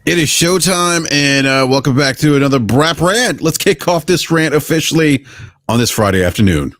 It is showtime, and welcome back to another BRAP rant. Let's kick off this rant officially on this Friday afternoon.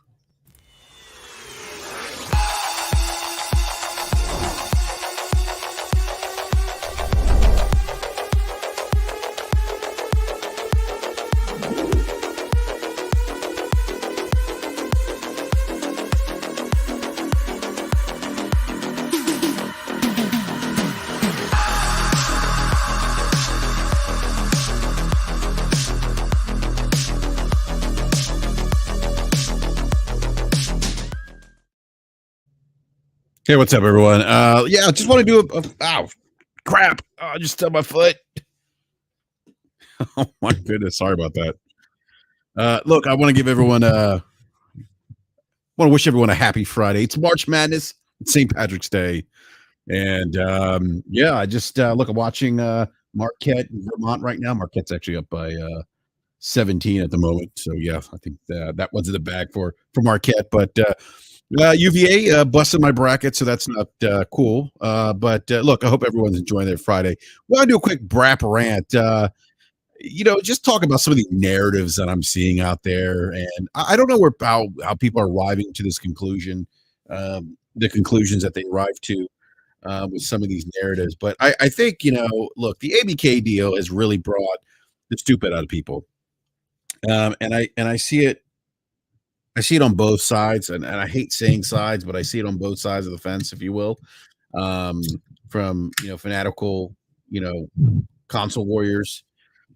Hey, what's up, everyone? Yeah, I just want to do ow, crap! Oh, I just stubbed my foot. Oh my goodness, sorry about that. Look, I want to give everyone want to wish everyone a happy Friday. It's March Madness. It's St. Patrick's Day, and yeah, I just look. I'm watching Marquette in Vermont right now. Marquette's actually up by 17 at the moment. So yeah, I think that one's in the bag for Marquette, but. UVA busted my bracket, so that's not cool. But look, I hope everyone's enjoying their Friday. Want to do a quick BRAP rant? Just talk about some of the narratives that I'm seeing out there, and I don't know how people are arriving to this conclusion, the conclusions that they arrive to with some of these narratives. But I think look, the ABK deal has really brought the stupid out of people, and I see it. I see it on both sides, and I hate saying sides, but I see it on both sides of the fence, if you will. From fanatical, console warriors.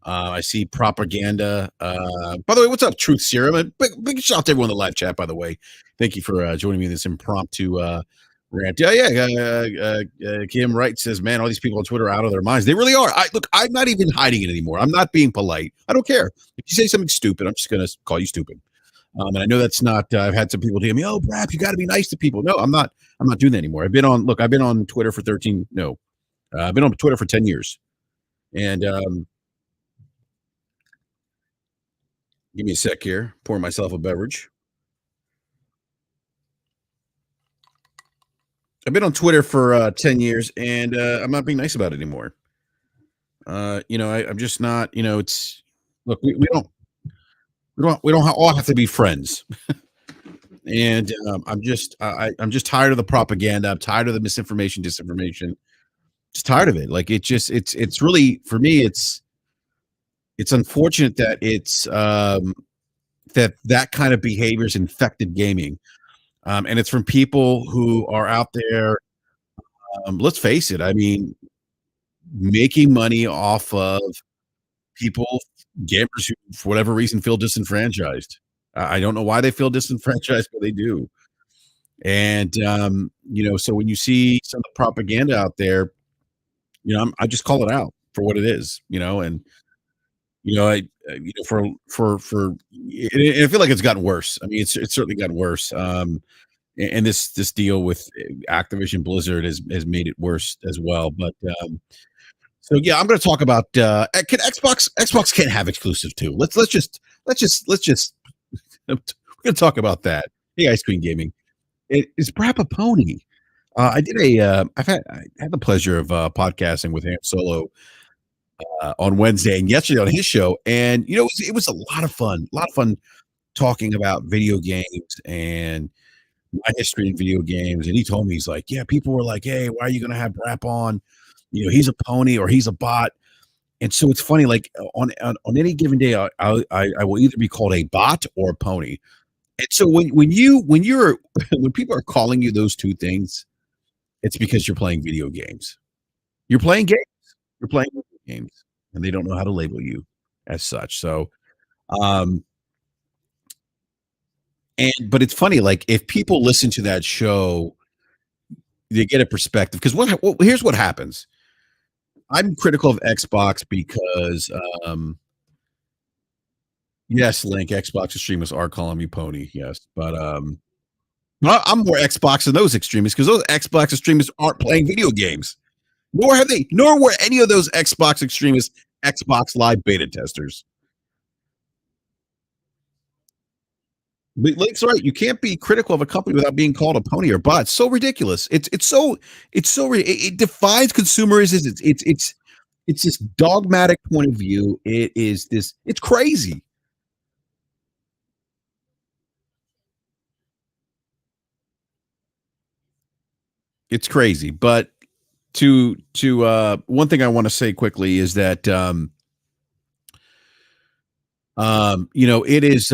I see propaganda. By the way, what's up, Truth Serum? And big shout out to everyone in the live chat, by the way. Thank you for joining me in this impromptu rant. Kim Wright says, man, all these people on Twitter are out of their minds. They really are. Look, I'm not even hiding it anymore. I'm not being polite. I don't care. If you say something stupid, I'm just going to call you stupid. And I know that's not. I've had some people tell me, "Oh, BRAP, you got to be nice to people." No, I'm not. I'm not doing that anymore. I've been on Twitter for 13. No, I've been on Twitter for 10 years. And give me a sec here. Pour myself a beverage. I've been on Twitter for 10 years, and I'm not being nice about it anymore. I'm just not. It's look. We don't all have to be friends. And I'm just tired of the propaganda. I'm tired of the misinformation, disinformation. Just tired of it. Like it's really, for me, it's unfortunate that it's that kind of behavior is infected gaming, and it's from people who are out there. Let's face it. I mean, making money off of people, gamers who, for whatever reason, feel disenfranchised. I don't know why they feel disenfranchised, but they do. And so when you see some of the propaganda out there, I just call it out for what it is, and I I feel like it's gotten worse. I mean, it's certainly gotten worse. And this deal with Activision Blizzard has made it worse as well. But so yeah, I'm going to talk about can Xbox can't have exclusive too. Let's just we're going to talk about that. Hey, Ice Cream Gaming. Is BRAP a pony? I had the pleasure of podcasting with Han Solo on Wednesday and yesterday on his show, and it was a lot of fun. Talking about video games and my history in video games. And he told me, he's like, yeah, people were like, hey, why are you going to have BRAP on? He's a pony or he's a bot. And so it's funny, like on any given day, I will either be called a bot or a pony. And so when people are calling you those two things, it's because you're playing video games. You're playing games. You're playing games, and they don't know how to label you as such. So, but it's funny, like if people listen to that show, they get a perspective. Because here's what happens. I'm critical of Xbox because, yes, Link, Xbox extremists are calling me pony, yes, but I'm more Xbox than those extremists because those Xbox extremists aren't playing video games, nor were any of those Xbox extremists Xbox Live beta testers. Link's right. You can't be critical of a company without being called a pony or bot. It's so ridiculous. It defies consumerism. It's this dogmatic point of view. It is this it's crazy. It's crazy. But one thing I want to say quickly is that it is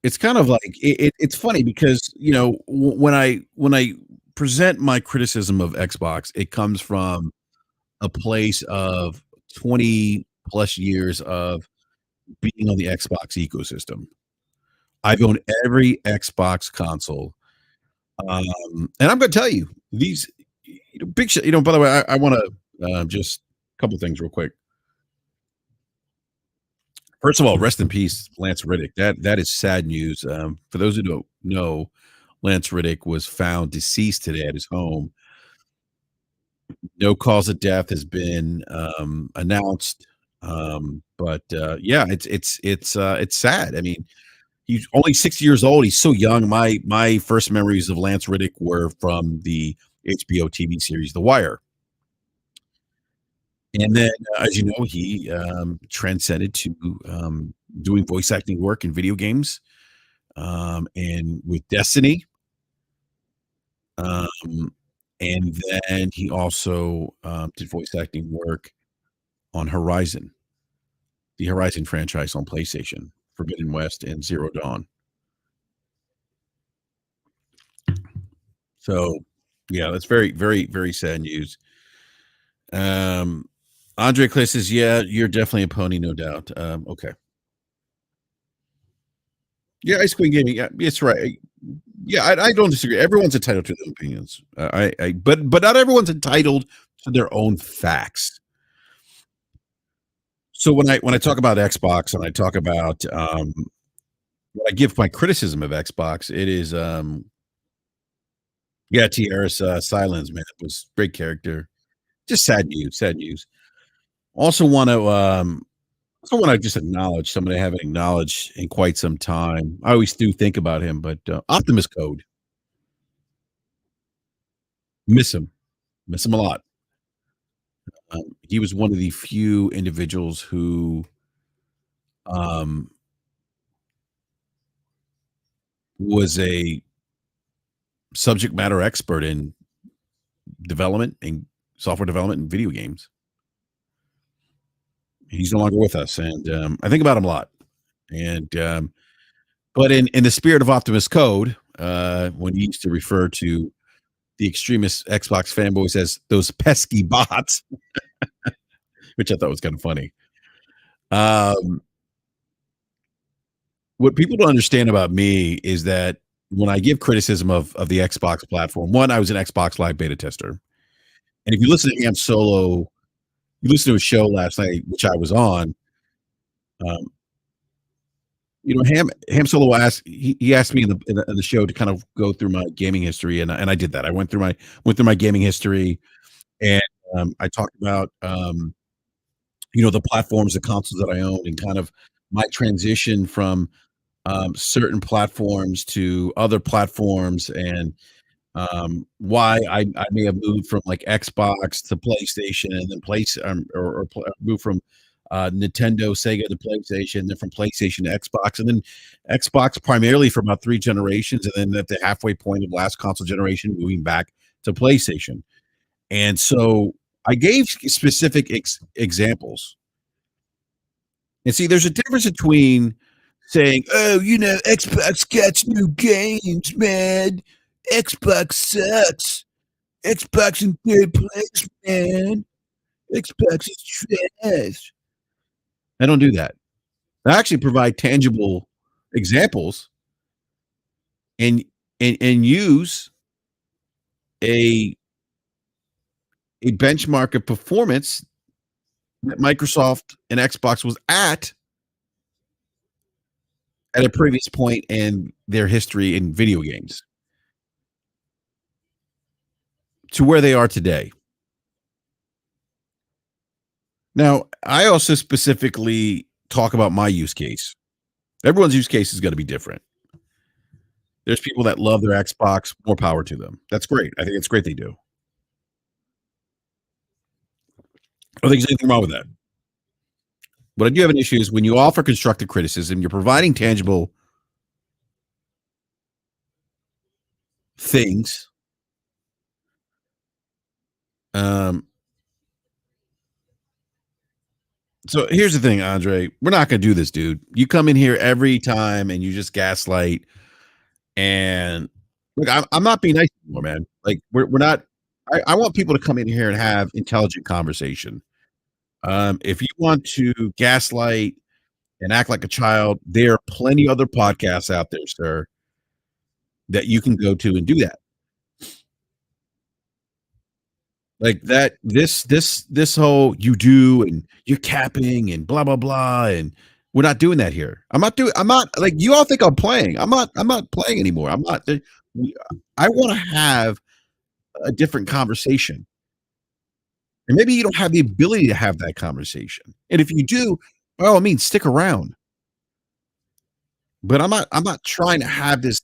it's kind of like it's funny because when I present my criticism of Xbox, it comes from a place of 20 plus years of being on the Xbox ecosystem. I've owned every Xbox console. And I'm gonna tell you, these big shit, by the way, I wanna, just a couple things real quick. First of all, rest in peace, Lance Riddick. That is sad news. For those who don't know, Lance Riddick was found deceased today at his home. No cause of death has been, announced, but, yeah, it's sad. I mean, he's only 60 years old. He's so young. My first memories of Lance Riddick were from the HBO TV series The Wire. And then, as you know, he, transcended to, doing voice acting work in video games, and with Destiny, um, and then he also, did voice acting work on Horizon, the Horizon franchise on PlayStation, Forbidden West and Zero Dawn. So, yeah, that's very, very, very sad news. Um, Andre Clay says, "Yeah, you're definitely a pony, no doubt." Okay. Yeah, Ice Queen Gaming. Yeah, it's right. Yeah, I don't disagree. Everyone's entitled to their opinions. But not everyone's entitled to their own facts. So when I talk about Xbox and I talk about when I give my criticism of Xbox, it is yeah, Tierra's Silence, man, it was great character. Just sad news, sad news. Also want to just acknowledge somebody I haven't acknowledged in quite some time. I always do think about him, but Optimus Code, miss him, miss him a lot. He was one of the few individuals who um, was a subject matter expert in development and software development and video games. He's no longer with us, and I think about him a lot. And but in the spirit of Optimus Code, when he used to refer to the extremist Xbox fanboys as those pesky bots, which I thought was kind of funny. Um, what people don't understand about me is that when I give criticism of the Xbox platform, one, I was an Xbox Live beta tester, and if you listen to Ham Solo, you listen to a show last night, which I was on. Um, Ham Solo asked he asked me in the show to kind of go through my gaming history, and I did that. I went through my gaming history, and I talked about the platforms, the consoles that I owned, and kind of my transition from certain platforms to other platforms, and why I may have moved from like Xbox to PlayStation, and then moved from Nintendo, Sega to PlayStation, then from PlayStation to Xbox, and then Xbox primarily for about 3 generations, and then at the halfway point of last console generation, moving back to PlayStation. And so I gave specific examples. And see, there's a difference between saying, "Oh, Xbox got new games, man. Xbox sucks. Xbox in third place, man. Xbox is trash." I don't do that. I actually provide tangible examples and use a benchmark of performance that Microsoft and Xbox was at a previous point in their history in video games to where they are today. Now, I also specifically talk about my use case. Everyone's use case is going to be different. There's people that love their Xbox, more power to them. That's great. I think it's great they do. I don't think there's anything wrong with that. What I do have an issue is when you offer constructive criticism, you're providing tangible things. Um, so here's the thing, Andre. We're not gonna do this, dude. You come in here every time and you just gaslight. And look, I'm not being nice anymore, man. Like we're not. I want people to come in here and have intelligent conversation. If you want to gaslight and act like a child, there are plenty other podcasts out there, sir, that you can go to and do that. Like that, this whole you do and you're capping and blah blah blah, and we're not doing that here. I'm not like you all think I'm playing. I'm not playing anymore. I'm not. I want to have a different conversation, and maybe you don't have the ability to have that conversation. And if you do, by all means, stick around. But I'm not trying to have this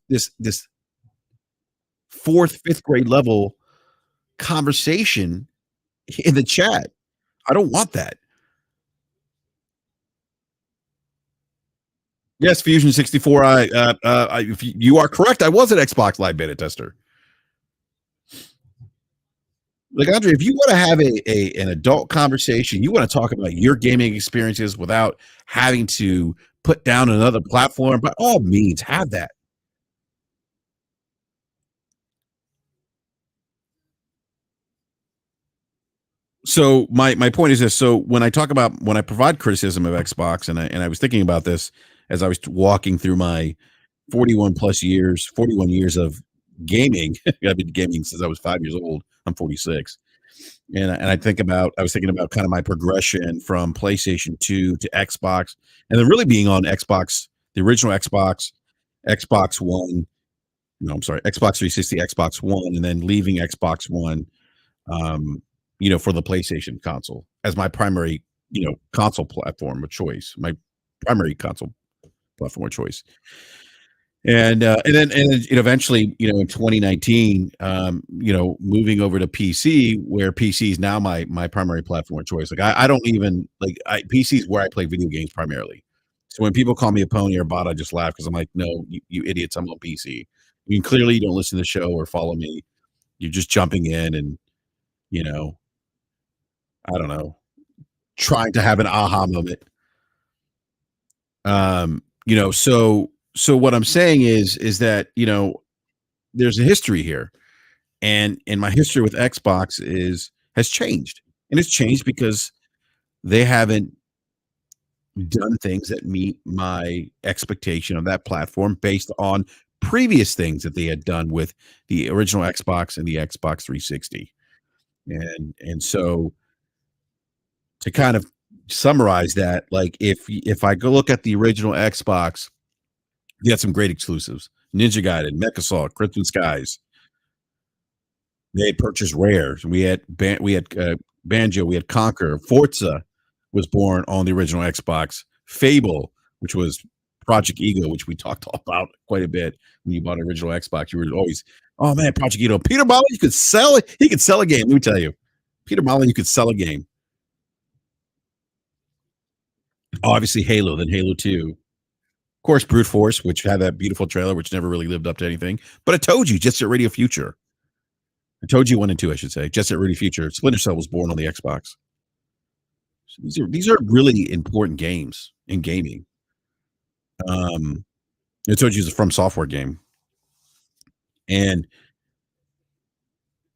fourth, fifth grade level conversation in the chat. I don't want that. Yes, Fusion 64. If you are correct, I was an Xbox Live beta tester. Like Andre, if you want to have an adult conversation, you want to talk about your gaming experiences without having to put down another platform, by all means, have that. So my point is this. So when I provide criticism of Xbox, and I was thinking about this as I was walking through my 41 years of gaming. I've been gaming since I was 5 years old. I'm 46. I was thinking about kind of my progression from PlayStation 2 to Xbox, and then really being on Xbox, the original Xbox, Xbox One. No, I'm sorry, Xbox 360, Xbox One, and then leaving Xbox One, for the PlayStation console as my primary, console platform of choice, my primary console platform of choice. And then eventually, in 2019, moving over to PC, where PC is now my primary platform of choice. Like I don't even like PC is where I play video games primarily. So when people call me a pony or a bot, I just laugh because I'm like, no, you idiots, I'm on PC. I mean, clearly you don't listen to the show or follow me. You're just jumping in and you know, I don't know, trying to have an aha moment. So what I'm saying is that there's a history here, and my history with Xbox has changed, and it's changed because they haven't done things that meet my expectation of that platform based on previous things that they had done with the original Xbox and the Xbox 360. And so to kind of summarize that, like if I go look at the original Xbox, you had some great exclusives. Ninja Gaiden, Mecha Assault, Crimson Skies. They had purchased Rare. We had Banjo. We had Conquer. Forza was born on the original Xbox. Fable, which was Project Ego, which we talked about quite a bit when you bought an original Xbox. You were always, oh man, Project Ego. Peter Molyneux, you could sell it. He could sell a game. Let me tell you, Peter Molyneux, you could sell a game. Obviously, Halo, then Halo 2. Of course, Brute Force, which had that beautiful trailer, which never really lived up to anything. But I told you, Jet Set Radio Future. I told you 1 and 2, I should say. Jet Set Radio Future. Splinter Cell was born on the Xbox. So these are really important games in gaming. I told you it's a From Software game, and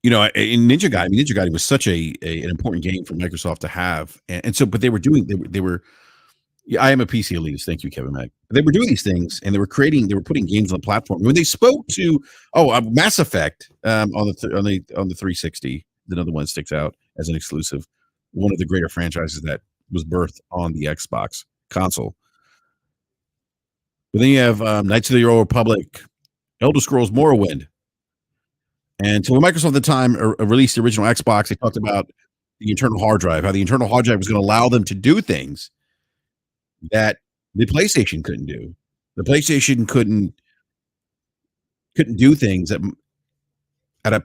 in Ninja Gaiden was such an important game for Microsoft to have, and so, but they were. Yeah, I am a PC elitist. Thank you, Kevin Mack. They were doing these things, and they were putting games on the platform. When they spoke to Mass Effect on the 360, another one sticks out as an exclusive, one of the greater franchises that was birthed on the Xbox console. But then you have Knights of the Old Republic, Elder Scrolls Morrowind, and so when Microsoft at the time released the original Xbox, they talked about the internal hard drive, how the internal hard drive was going to allow them to do things that the PlayStation couldn't do. The PlayStation couldn't couldn't do things at a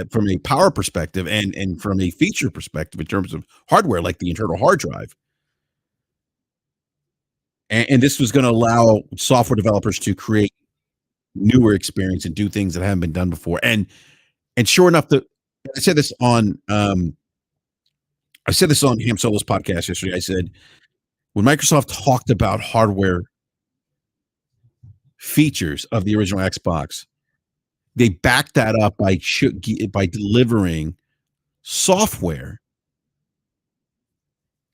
from a power perspective and from a feature perspective in terms of hardware, like the internal hard drive. And this was going to allow software developers to create newer experience and do things that haven't been done before. And sure enough, the I said this on Ham Solo's podcast yesterday. I said when Microsoft talked about hardware features of the original Xbox, they backed that up by delivering software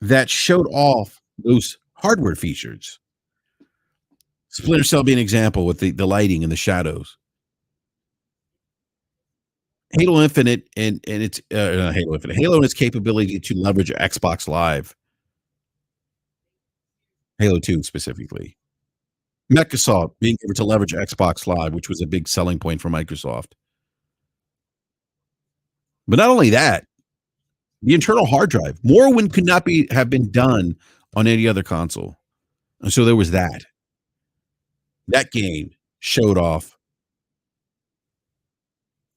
that showed off those hardware features. Splinter Cell being an example with the lighting and the shadows. Halo Infinite and its not Halo Infinite, Halo and its capability to leverage Xbox Live. Halo 2 specifically. Microsoft being able to leverage Xbox Live, which was a big selling point for Microsoft. But not only that, the internal hard drive. Morrowind could not have been done on any other console. And so there was that. That game showed off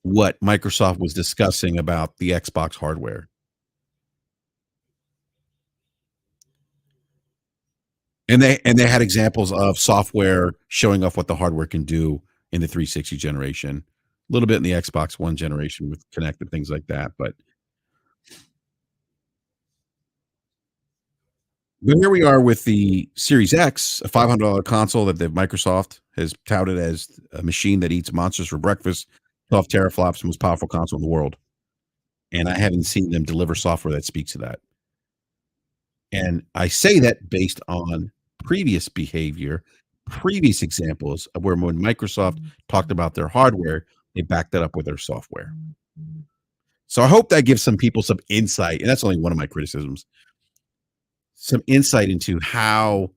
what Microsoft was discussing about the Xbox hardware. And they had examples of software showing off what the hardware can do in the 360 generation. A little bit in the Xbox One generation with Kinect and things like that, but here we are with the Series X, a $500 console that Microsoft has touted as a machine that eats monsters for breakfast, 12 teraflops, most powerful console in the world. And I haven't seen them deliver software that speaks to that. And I say that based on previous behavior, previous examples of when Microsoft talked about their hardware, they backed that up with their software. So I hope that gives some people some insight, and that's only one of my criticisms, some insight into how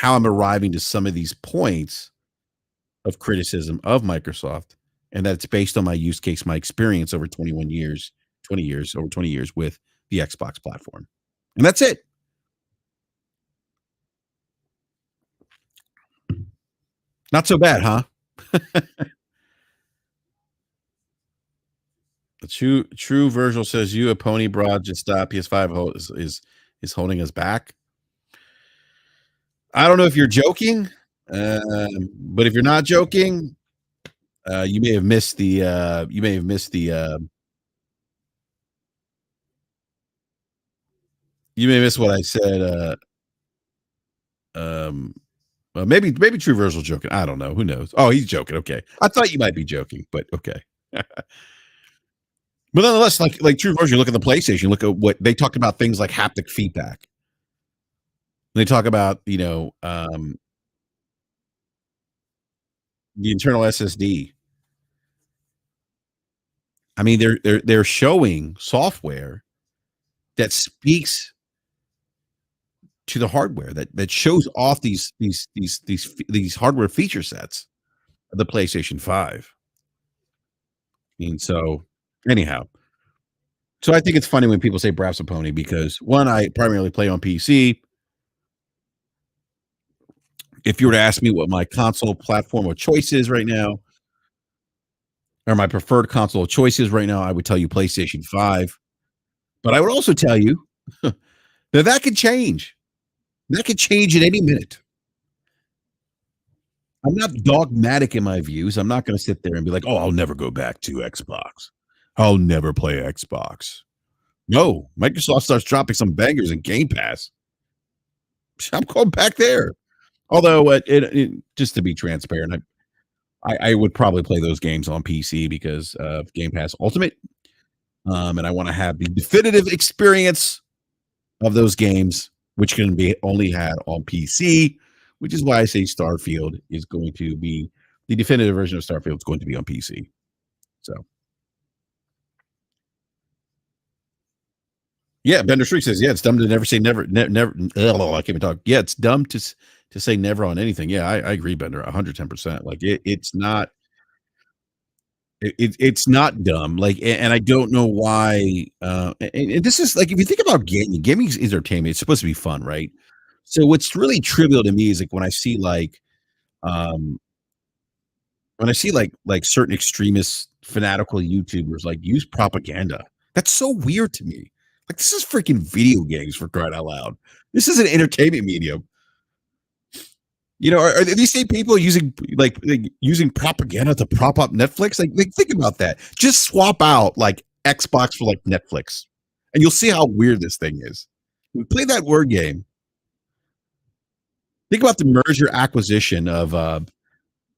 I'm arriving to some of these points of criticism of Microsoft, and that it's based on my use case, my experience over 20 years with the Xbox platform. And that's it. Not so bad, huh? True Virgil says you a pony broad, just stop. PS5 is holding us back. I don't know if you're joking, but if you're not joking, you may have missed the you may miss what I said. Maybe True Virgil's joking. I don't know. Who knows? Oh, he's joking. Okay, I thought you might be joking, but okay. But nonetheless, like True Virgil, look at the PlayStation. Look at what they talked about, things like haptic feedback. They talk about the internal SSD. I mean, they're showing software that speaks to the hardware that shows off these hardware feature sets of the PlayStation 5. And so, anyhow, so I think it's funny when people say BRAP's a pony because one, I primarily play on PC. If you were to ask me what my console platform of choice is right now, or my preferred console of choice is right now, I would tell you PlayStation 5. But I would also tell you that could change. That could change at any minute. I'm not dogmatic in my views. I'm not going to sit there and be like, oh, I'll never go back to Xbox. I'll never play Xbox. No, Microsoft starts dropping some bangers in Game Pass. I'm going back there. Although, just to be transparent, I would probably play those games on PC because of Game Pass Ultimate. And I want to have the definitive experience of those games, which can be only had on PC, which is why I say Starfield is going to be the definitive version of Starfield is going to be on PC. So, yeah, Bender Street says, yeah, it's dumb to never say never. Never. I can't even talk. Yeah, it's dumb to say never on anything. Yeah, I agree, Bender, 110%. Like it's not. It's not dumb. Like, and I don't know why. And this is like if you think about gaming is entertainment. It's supposed to be fun, right? So what's really trivial to me is like when I see like Um, when I see like certain extremist fanatical YouTubers like use propaganda, that's so weird to me. Like this is freaking video games for crying out loud. This is an entertainment medium. You know, are these same people using like using propaganda to prop up Netflix? Like think about that. Just swap out like Xbox for like Netflix, and you'll see how weird this thing is. We play that word game. Think about the merger acquisition of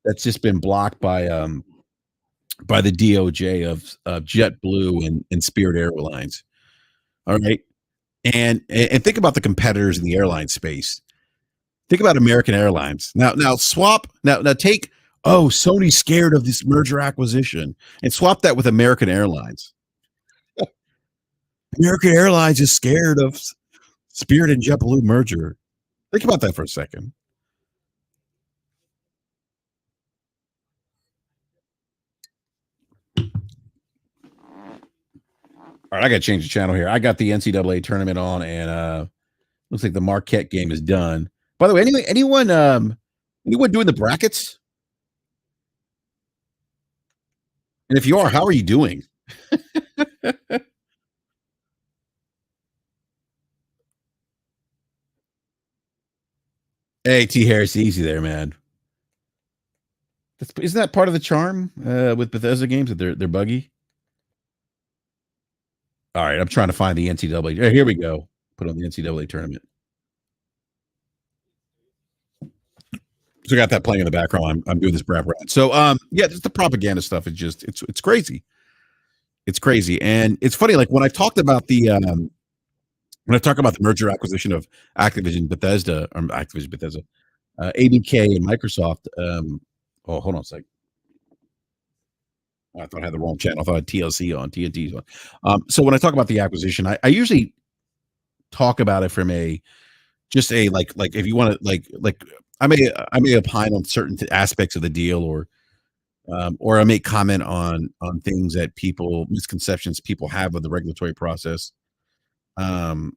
that's just been blocked by the DOJ of JetBlue and Spirit Airlines. All right, and think about the competitors in the airline space. Think about American Airlines. Now swap now take Sony's scared of this merger acquisition and swap that with American Airlines. American Airlines is scared of Spirit and JetBlue merger. Think about that for a second. All right, I got to change the channel here. I got the NCAA tournament on, and looks like the Marquette game is done. By the way, anyone doing the brackets? And if you are, how are you doing? Hey, T. Harris, easy there, man. Isn't that part of the charm with Bethesda games that they're buggy? All right, I'm trying to find the NCAA. Here we go. Put on the NCAA tournament. So I got that playing in the background. I'm doing this BRAP rant. So yeah, just the propaganda stuff is just it's crazy. It's crazy, and it's funny. Like when I talk about the merger acquisition of Activision Bethesda, ABK and Microsoft. Oh, hold on a sec. I thought I had the wrong channel. I thought I had TLC on, TNT's on. So when I talk about the acquisition, I usually talk about it from a just a like if you want to like I may opine on certain aspects of the deal or I may comment on things that misconceptions people have of the regulatory process. Um,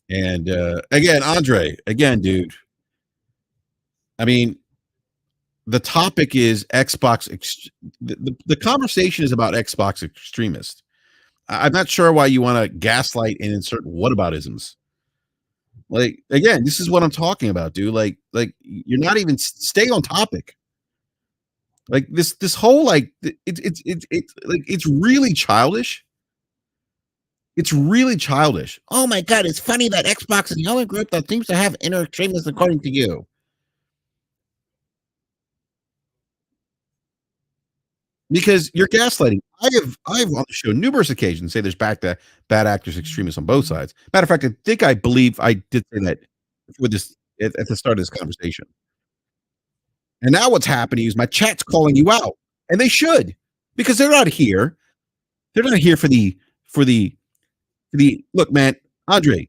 and again, Andre, again, dude. I mean, the topic is the conversation is about Xbox extremists. I'm not sure why you want to gaslight and insert whataboutisms. Like again, this is what I'm talking about, dude. Like you're not even stay on topic. Like this whole like it's like it's really childish. It's really childish. Oh my god, it's funny that Xbox is the only group that seems to have inner extremists according to you. Because you're gaslighting. I have on the show numerous occasions say there's bad actors, extremists on both sides. Matter of fact, I believe I did say that with this at the start of this conversation. And now what's happening is my chat's calling you out, and they should because they're not here. They're not here for the look, man, Andre.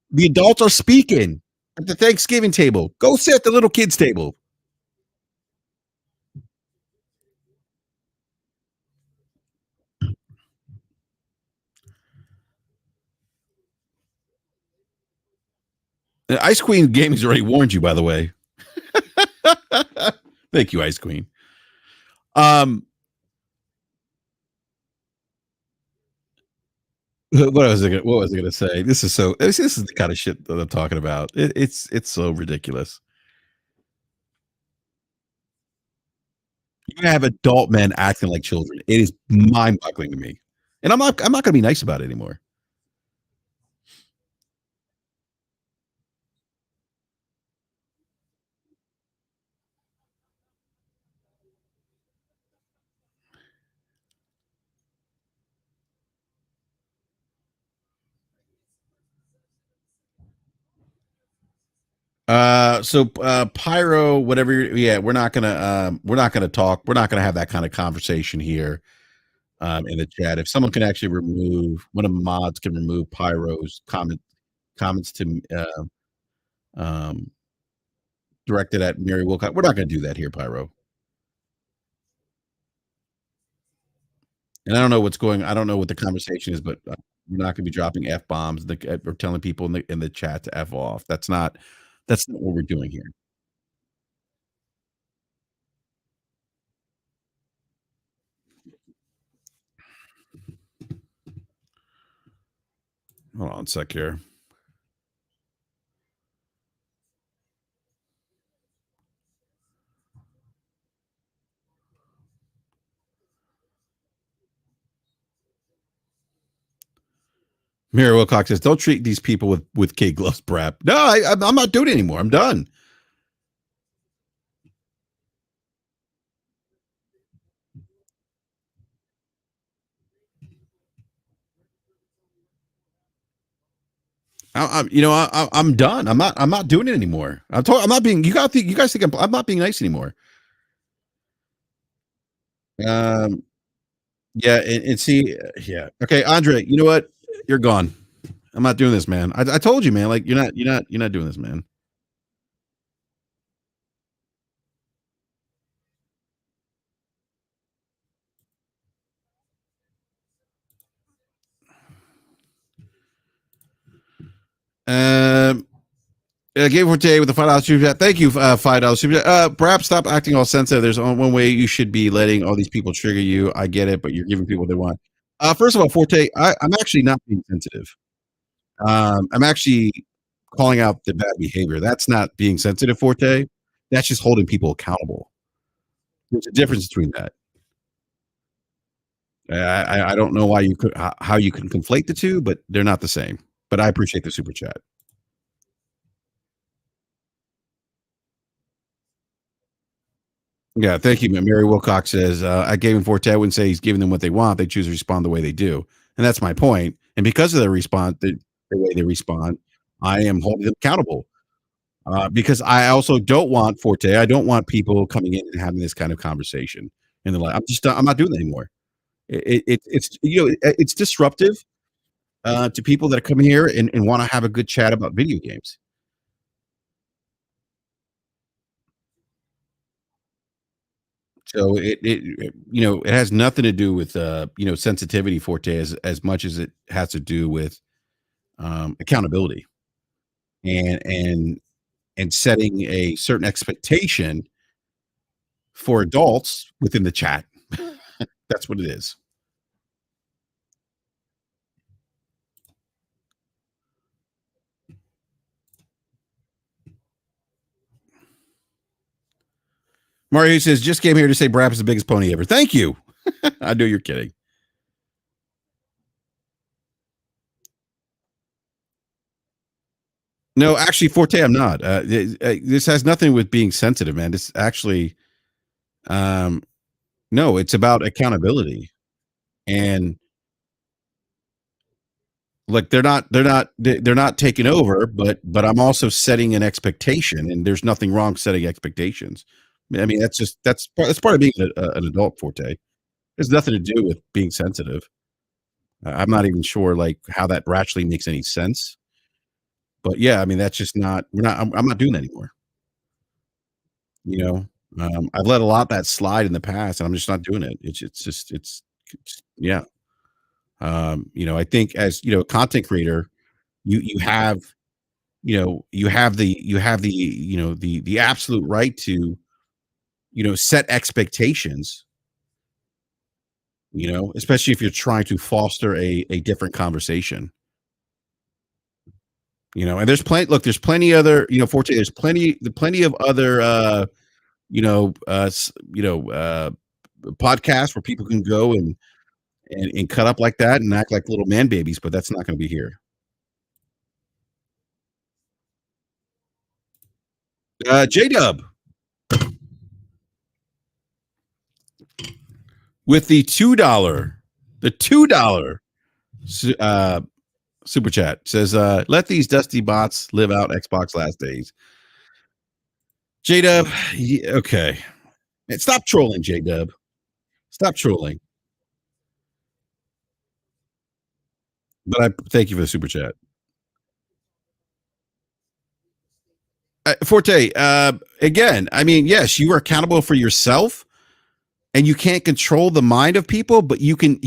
The adults are speaking at the Thanksgiving table. Go sit at the little kids table. Ice Queen Gaming's already warned you, by the way. Thank you, Ice Queen. Um, what was I gonna say? This is the kind of shit that I'm talking about. It's so ridiculous. You have adult men acting like children. It is mind-boggling to me. And I'm not gonna be nice about it anymore. Pyro, whatever. Yeah, we're not gonna talk. We're not gonna have that kind of conversation here in the chat. If someone can actually remove one of the mods can remove Pyro's comments to um, directed at Mary Wilcox. We're not gonna do that here, Pyro. And I don't know what the conversation is, but we're not gonna be dropping f bombs or telling people in the chat to f off. That's not what we're doing here. One sec here. Mary Wilcox says, "Don't treat these people with kid gloves, Brap." No, I'm not doing it anymore. I'm done. I'm done. I'm not doing it anymore. I'm not being. You guys think I'm not being nice anymore. Um, yeah, and see, yeah, okay, Andre. You know what? You're gone. I'm not doing this, man. I told you, man. Like you're not doing this, man. Um, Gabe Forte with the $5 super chat. Thank you, $5 super chat. Perhaps stop acting all sensitive. There's only one way you should be letting all these people trigger you. I get it, but you're giving people what they want. First of all, Forte, I'm actually not being sensitive. I'm actually calling out the bad behavior. That's not being sensitive, Forte. That's just holding people accountable. There's a difference between that. I don't know why you could how you can conflate the two, but they're not the same. But I appreciate the super chat. Yeah, thank you. Mary Wilcox says, I gave him Forte. I wouldn't say he's giving them what they want. They choose to respond the way they do. And that's my point. And because of their response, the way they respond, I am holding them accountable. Because I also don't want Forte. I don't want people coming in and having this kind of conversation. And they're like, I'm not doing that anymore. It's it's disruptive to people that come here and want to have a good chat about video games. So it has nothing to do with sensitivity, Forte, as much as it has to do with accountability and and setting a certain expectation for adults within the chat. That's what it is. Mario says, just came here to say Brap is the biggest pony ever. Thank you. I know you're kidding. No, actually, Forte, I'm not. This has nothing with being sensitive, man. This actually, um, no, it's about accountability. And like they're not taking over, but I'm also setting an expectation, and there's nothing wrong setting expectations. I mean, that's part of being an adult, Forte. There's nothing to do with being sensitive. I'm not even sure like how that actually makes any sense. But yeah, I mean, that's just not. We're not. I'm not doing that anymore. You know, I've let a lot of that slide in the past, and I'm just not doing it. It's yeah. I think as a content creator, you have you have the the absolute right to set expectations, especially if you're trying to foster a different conversation. And there's plenty other, Forte, there's plenty of other you know s- you know podcasts where people can go and cut up like that and act like little man babies, but that's not going to be here. J Dub with the $2 uh super chat says, let these dusty bots live out Xbox last days. J Dub, okay. Stop trolling, J Dub. Stop trolling. But I thank you for the super chat. Forte, again, I mean, yes, you are accountable for yourself, and you can't control the mind of people, but you can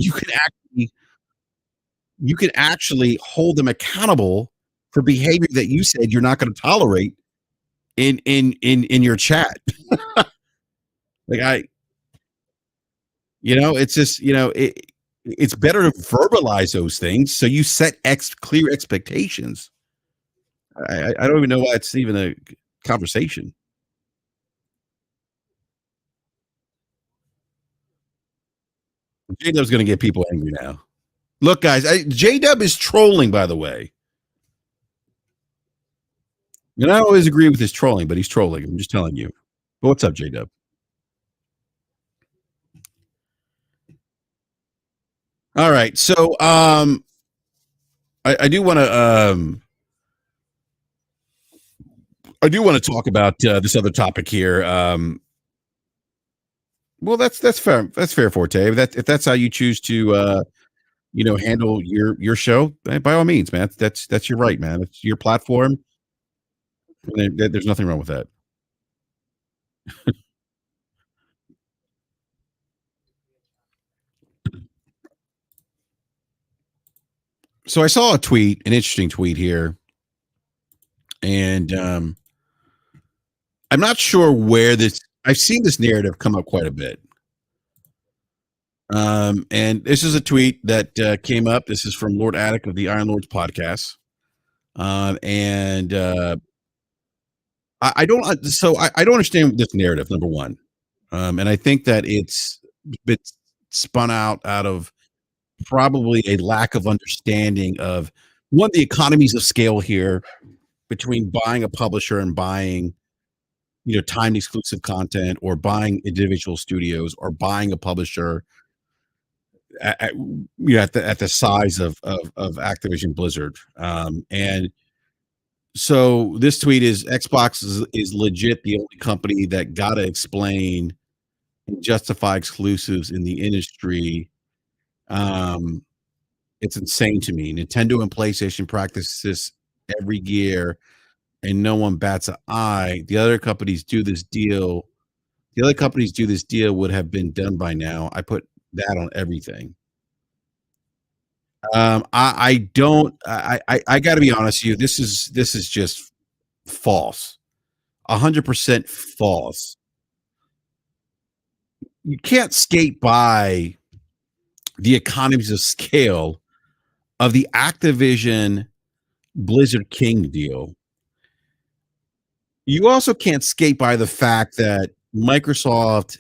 actually hold them accountable for behavior that you said you're not going to tolerate in your chat. Like it's just It's better to verbalize those things so you set clear expectations. I don't even know why it's even a conversation. J-Dub's gonna get people angry now. Look, guys, J-Dub is trolling, by the way. And I always agree with his trolling, but he's trolling. I'm just telling you. But what's up, J-Dub? All right. So I do want to I do want to talk about this other topic here. Well, that's fair. That's fair, Forte. If that's how you choose to handle your show, by all means, man. That's your right, man. It's your platform. There's nothing wrong with that. So I saw a tweet, an interesting tweet here, and I'm not sure where this. I've seen this narrative come up quite a bit. And this is a tweet that came up. This is from Lord Attic of the Iron Lords podcast. And I don't. So I don't understand this narrative. Number one, and I think that it's been spun out of probably a lack of understanding of one the economies of scale here between buying a publisher and buying timed exclusive content, or buying individual studios, or buying a publisher at the size of Activision Blizzard. And so this tweet is Xbox is legit the only company that gotta explain and justify exclusives in the industry. um it's insane to me. Nintendo and PlayStation practice this every year, and no one bats an eye. The other companies do this deal would have been done by now. I put that on everything. I don't. I got to be honest with you. This is just false. 100% false. You can't skate by the economies of scale of the Activision Blizzard King deal. You also can't skate by the fact that Microsoft,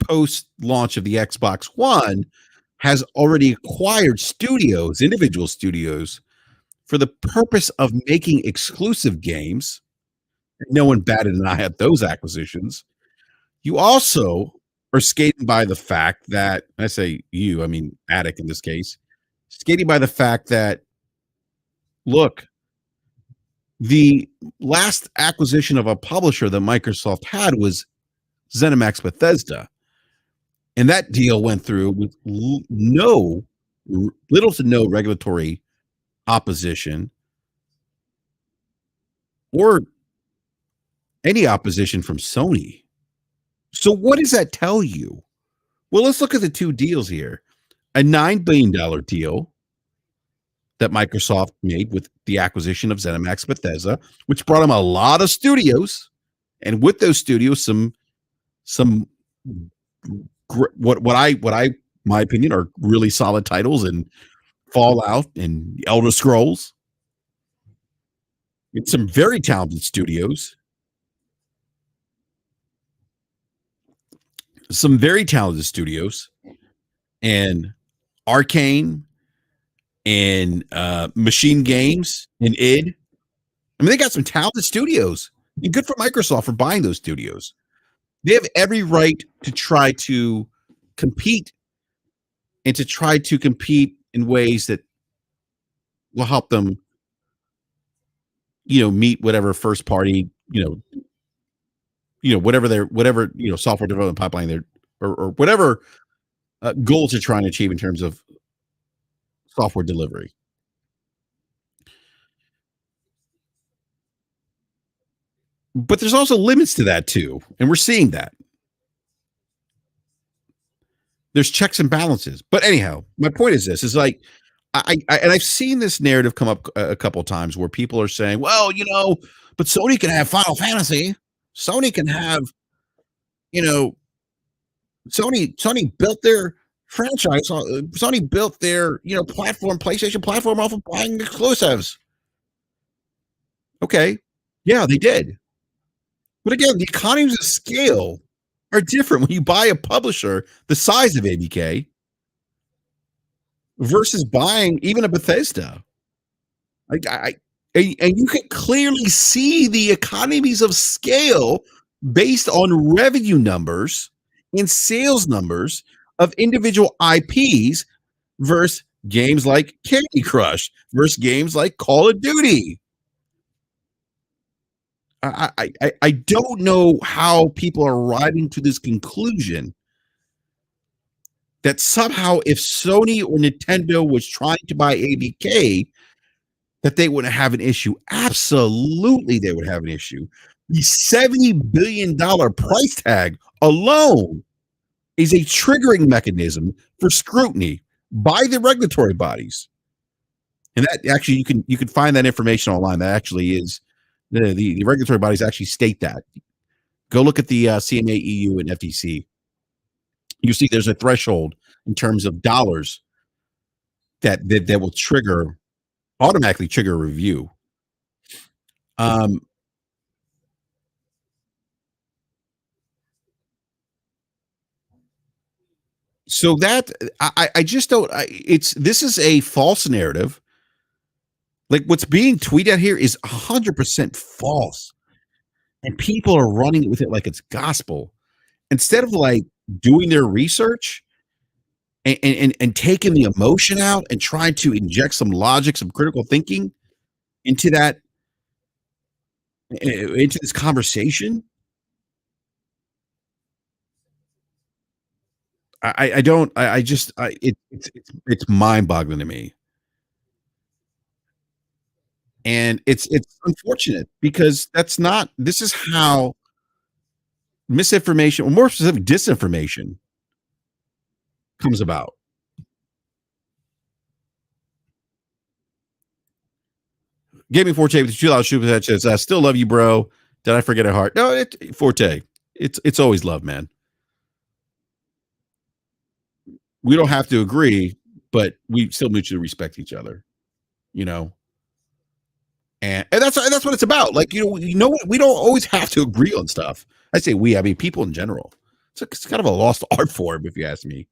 post launch of the Xbox One, has already acquired studios, individual studios, for the purpose of making exclusive games. No one batted an eye at those acquisitions. You also are skating by the fact that, I say you, I mean Attic in this case, skating by the fact that, look, the last acquisition of a publisher that Microsoft had was ZeniMax Bethesda. And that deal went through with little to no regulatory opposition, or any opposition from Sony. So what does that tell you? Well, let's look at the two deals here. A $9 billion deal that Microsoft made with the acquisition of ZeniMax Bethesda, which brought them a lot of studios, and with those studios, some what I my opinion are really solid titles, and Fallout and Elder Scrolls. It's some very talented studios, and Arcane, and Machine Games, and id. I mean, they got some talented studios, and good for Microsoft for buying those studios. They have every right to try to compete, and to try to compete in ways that will help them, meet whatever first party, whatever software development pipeline they're, or whatever goals they're trying to achieve in terms of software delivery. But there's also limits to that too, and we're seeing that. There's checks and balances. But anyhow, my point is this: is like, and I've seen this narrative come up a couple of times where people are saying, "Well, but Sony can have Final Fantasy. Sony can have, you know, Sony built their franchise. Sony built their platform, PlayStation platform, off of buying exclusives. Okay, yeah, they did. But again, the economies of scale are different when you buy a publisher the size of ABK versus buying even a Bethesda. And you can clearly see the economies of scale based on revenue numbers and sales numbers of individual IPs versus games like Candy Crush versus games like Call of Duty. I don't know how people are arriving to this conclusion that somehow if Sony or Nintendo was trying to buy ABK, that they wouldn't have an issue. Absolutely, they would have an issue. The $70 billion price tag alone is a triggering mechanism for scrutiny by the regulatory bodies. And that actually you can find that information online. That actually is the regulatory bodies actually state that. Go look at the CMA, EU, and FTC. You see, there's a threshold in terms of dollars that will automatically trigger a review. Um, so that I just don't. This is a false narrative. Like what's being tweeted out here is 100% false, and people are running with it like it's gospel instead of like doing their research and taking the emotion out and trying to inject some logic, some critical thinking into this conversation. I don't. I just. It's mind boggling to me, and it's unfortunate because that's not. This is how misinformation, or more specific, disinformation comes about. Gaming Forte with $2 super chat says, "I still love you, bro. Did I forget a heart? No, Forte. It's always love, man. We don't have to agree, but we still mutually respect each other. You know, and that's what it's about. Like we don't always have to agree on stuff. I say we. I mean people in general. It's kind of a lost art form, if you ask me.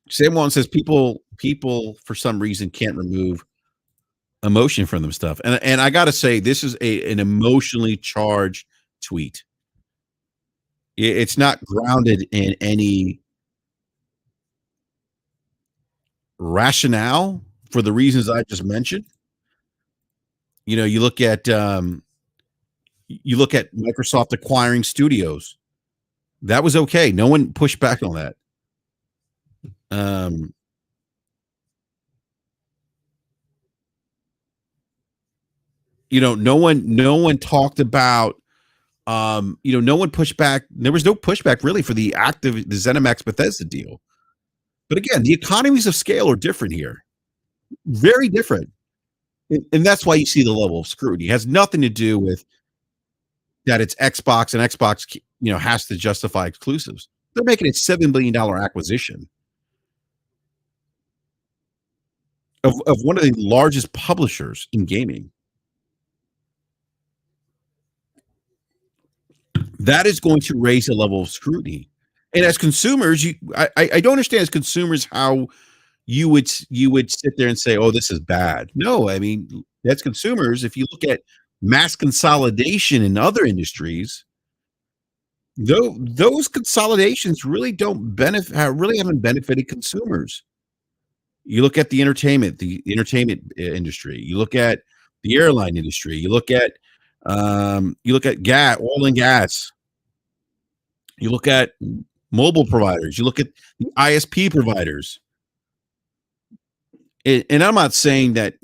Same one says people for some reason can't remove emotion from them stuff. And I gotta say, this is an emotionally charged tweet. It's not grounded in any rationale for the reasons I just mentioned. You look at Microsoft acquiring studios. That was okay. No one pushed back on that. Um, no one talked about no one pushed back. There was no pushback really for the ZeniMax Bethesda deal. But again, the economies of scale are different here. Very different. And that's why you see the level of scrutiny. It has nothing to do with that it's Xbox and Xbox, has to justify exclusives. They're making a $7 billion acquisition of one of the largest publishers in gaming. That is going to raise a level of scrutiny. And as consumers, I don't understand as consumers how you would sit there and say, "Oh, this is bad." No, I mean, as consumers, if you look at mass consolidation in other industries, those consolidations really really haven't benefited consumers. You look at the entertainment industry. You look at the airline industry. You look at oil and gas. You look at mobile providers. You look at the ISP providers. And I'm not saying that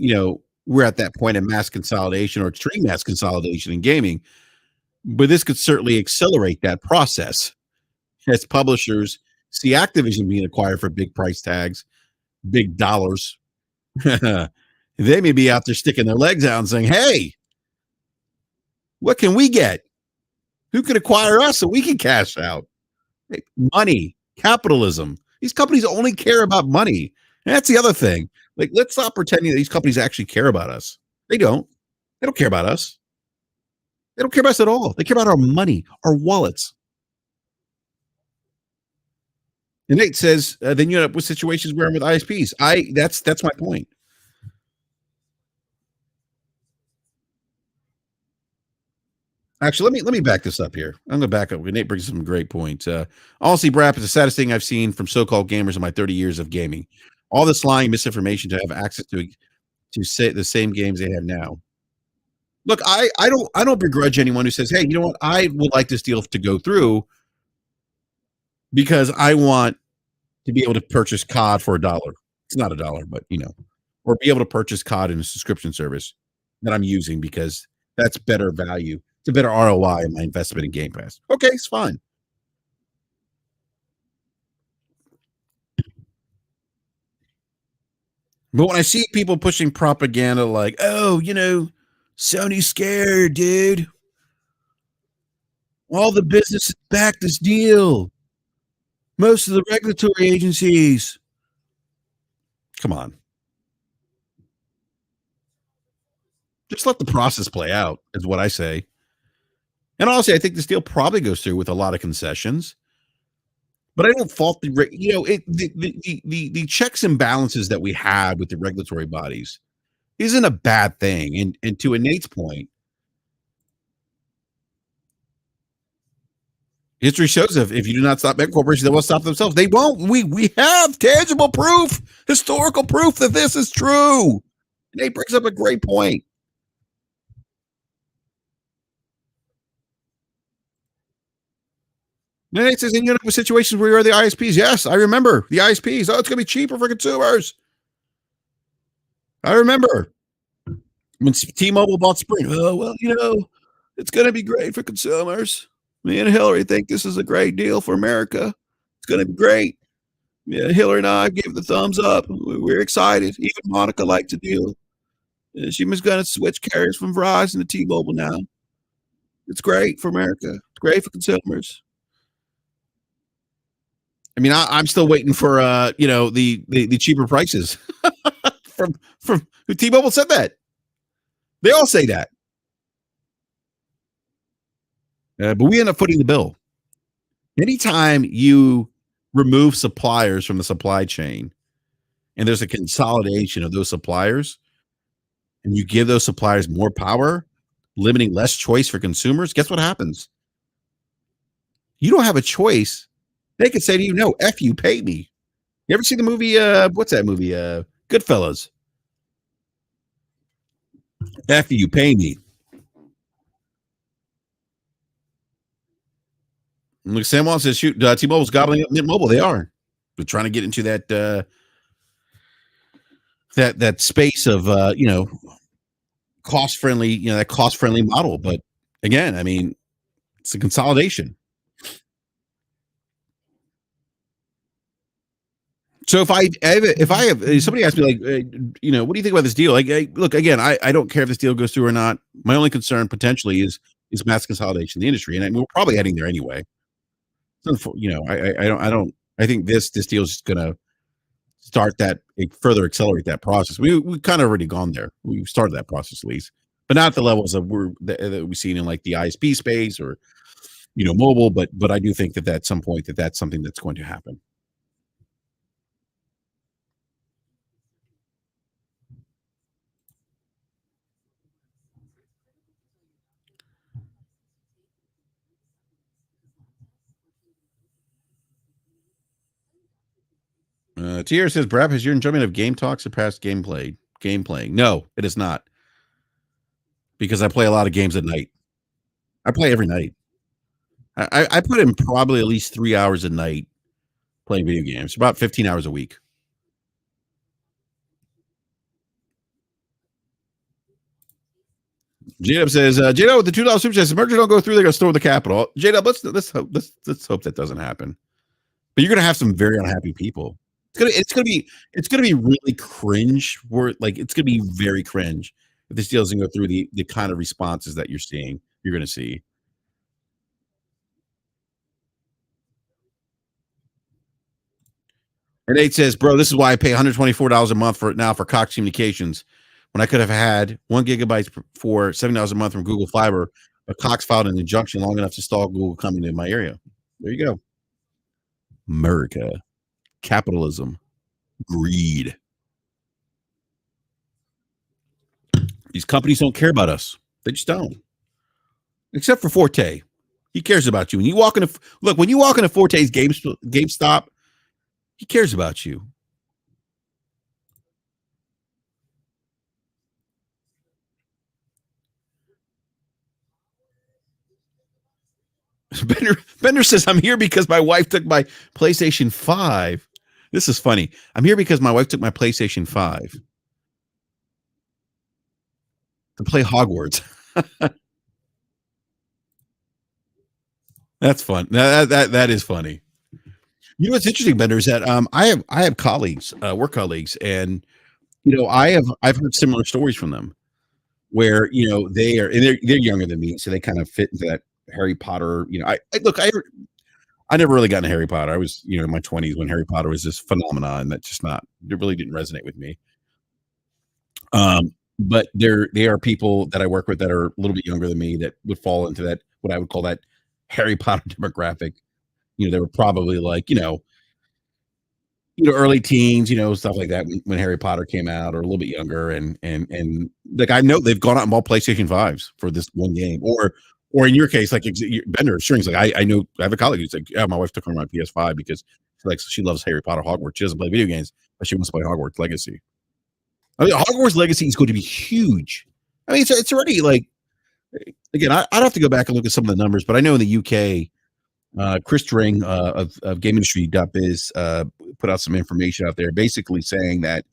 we're at that point of mass consolidation or extreme mass consolidation in gaming, but this could certainly accelerate that process as publishers see Activision being acquired for big price tags, big dollars. They may be out there sticking their legs out and saying, "Hey, what can we get? Who could acquire us so we can cash out?" Money. Capitalism. These companies only care about money. And that's the other thing. Like, let's stop pretending that these companies actually care about us. They don't. They don't care about us. They don't care about us at all. They care about our money, our wallets. And Nate says, then you end up with situations where I'm with ISPs. That's my point. Actually, let me back this up here. I'm gonna back up. Nate brings some great points. Honestly, BRAP is the saddest thing I've seen from so-called gamers in my 30 years of gaming. All this lying misinformation to have access to say the same games they have now. Look, I don't begrudge anyone who says, "Hey, you know what? I would like this deal to go through because I want to be able to purchase COD for $1. It's not $1, but or be able to purchase COD in a subscription service that I'm using because that's better value. It's a better ROI in my investment in Game Pass. Okay, it's fine. But when I see people pushing propaganda like, "Oh, Sony's scared, dude. All the businesses back this deal. Most of the regulatory agencies." Come on. Just let the process play out, is what I say. And honestly, I think this deal probably goes through with a lot of concessions, but I don't fault the checks and balances that we had with the regulatory bodies isn't a bad thing. And to Nate's point, history shows if you do not stop mega corporations, they will stop themselves. They won't. We have tangible proof, historical proof that this is true. Nate brings up a great point. Then it says, and you end up with situations where you are the ISPs. Yes, I remember the ISPs. Oh, it's going to be cheaper for consumers. I remember when T-Mobile bought Sprint. Oh, well, it's going to be great for consumers. Me and Hillary think this is a great deal for America. It's going to be great. Yeah, Hillary and I give the thumbs up. We're excited. Even Monica liked the deal. She was going to switch carriers from Verizon to T-Mobile now. It's great for America. It's great for consumers. I mean, I'm still waiting for the cheaper prices from who T-Mobile said that. They all say that, but we end up footing the bill. Anytime you remove suppliers from the supply chain, and there's a consolidation of those suppliers, and you give those suppliers more power, limiting less choice for consumers, guess what happens? You don't have a choice. They could say to you, "No, F you, pay me." You ever see the movie, what's that movie? Goodfellas. F you, pay me. Look, Sam Wall says, shoot, T-Mobile's gobbling up Mint Mobile. They are. They're trying to get into that space of cost friendly, that cost friendly model. But again, I mean, it's a consolidation. So if I have somebody asked me like, what do you think about this deal? Like, look, again, I don't care if this deal goes through or not. My only concern potentially is mass consolidation in the industry, and we're probably heading there anyway. So, I think this deal is just going to start that, further accelerate that process. We kind of already gone there. We've started that process at least, but not at the levels that we've seen in like the ISP space or mobile. But I do think that at some point that's something that's going to happen. Tier says, "Brap, has your enjoyment of game talk surpassed game playing?" No, it is not, because I play a lot of games at night. I play every night. I put in probably at least 3 hours a night playing video games, about 15 hours a week. J-Dub says, J-Dub with the $2 super chat says, mergers don't go through, they're gonna store the capital. J-Dub, let's hope that doesn't happen. But you're gonna have some very unhappy people. It's gonna be really cringe. It's gonna be very cringe if this deal doesn't go through the kind of responses that you're gonna see. And Nate says, "Bro, this is why I pay $124 a month for now for Cox Communications when I could have had 1 gigabyte for $70 a month from Google Fiber, but Cox filed an injunction long enough to stall Google coming to my area." There you go. America, capitalism, greed. These companies don't care about us. They just don't. Except for Forte. He cares about you. When you walk into look, when you walk into Forte's GameStop, he cares about you. Bender says, "I'm here because my wife took my PlayStation 5." This is funny. "I'm here because my wife took my PlayStation 5 to play Hogwarts." That's fun. That is funny. You know what's interesting, Bender, is that I have colleagues, work colleagues, and I've heard similar stories from them where they are and they're younger than me, so they kind of fit into that Harry Potter. I look, I never really got into Harry Potter. I was in my 20s when Harry Potter was this phenomenon that just not it really didn't resonate with me. But they are people that I work with that are a little bit younger than me that would fall into that what I would call that Harry Potter demographic. They were probably like, early teens, stuff like that when Harry Potter came out, or a little bit younger, and like I know they've gone out and bought PlayStation 5s for this one game, or in your case, like Bender Strings, like I know I have a colleague who's like, yeah, my wife took her my PS5 because she loves Harry Potter Hogwarts. She doesn't play video games, but she wants to play Hogwarts Legacy. I mean, Hogwarts Legacy is going to be huge. I mean, it's already like again, I'd have to go back and look at some of the numbers, but I know in the UK, Chris String of GameIndustry.biz put out some information out there, basically saying that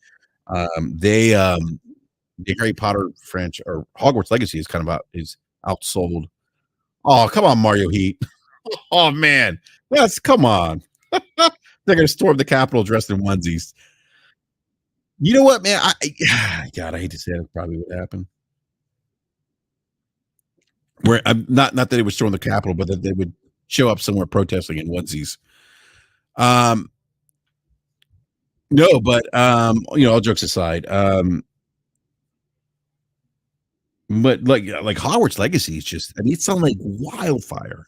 they the Harry Potter franchise or Hogwarts Legacy is kind of is outsold. Oh, come on, Mario Heat. Oh man, come on. They're gonna storm the Capitol dressed in onesies. You know what, man? God, I hate to say it, probably would happen. Where I'm not that they would storm the Capitol, but that they would show up somewhere protesting in onesies. Um, no, but all jokes aside, but like Hogwarts Legacy is just, I mean, it's on like wildfire.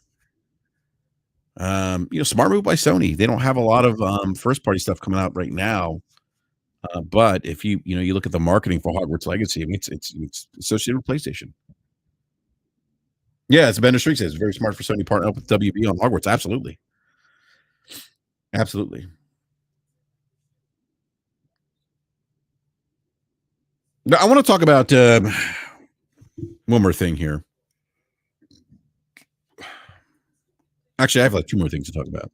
Smart move by Sony. They don't have a lot of first party stuff coming out right now. But if you look at the marketing for Hogwarts Legacy, I mean, it's associated with PlayStation. Yeah, it's Bender Street says very smart for Sony to partner up with WB on Hogwarts. Absolutely, absolutely. Now, I want to talk about one more thing here. Actually, I have like two more things to talk about.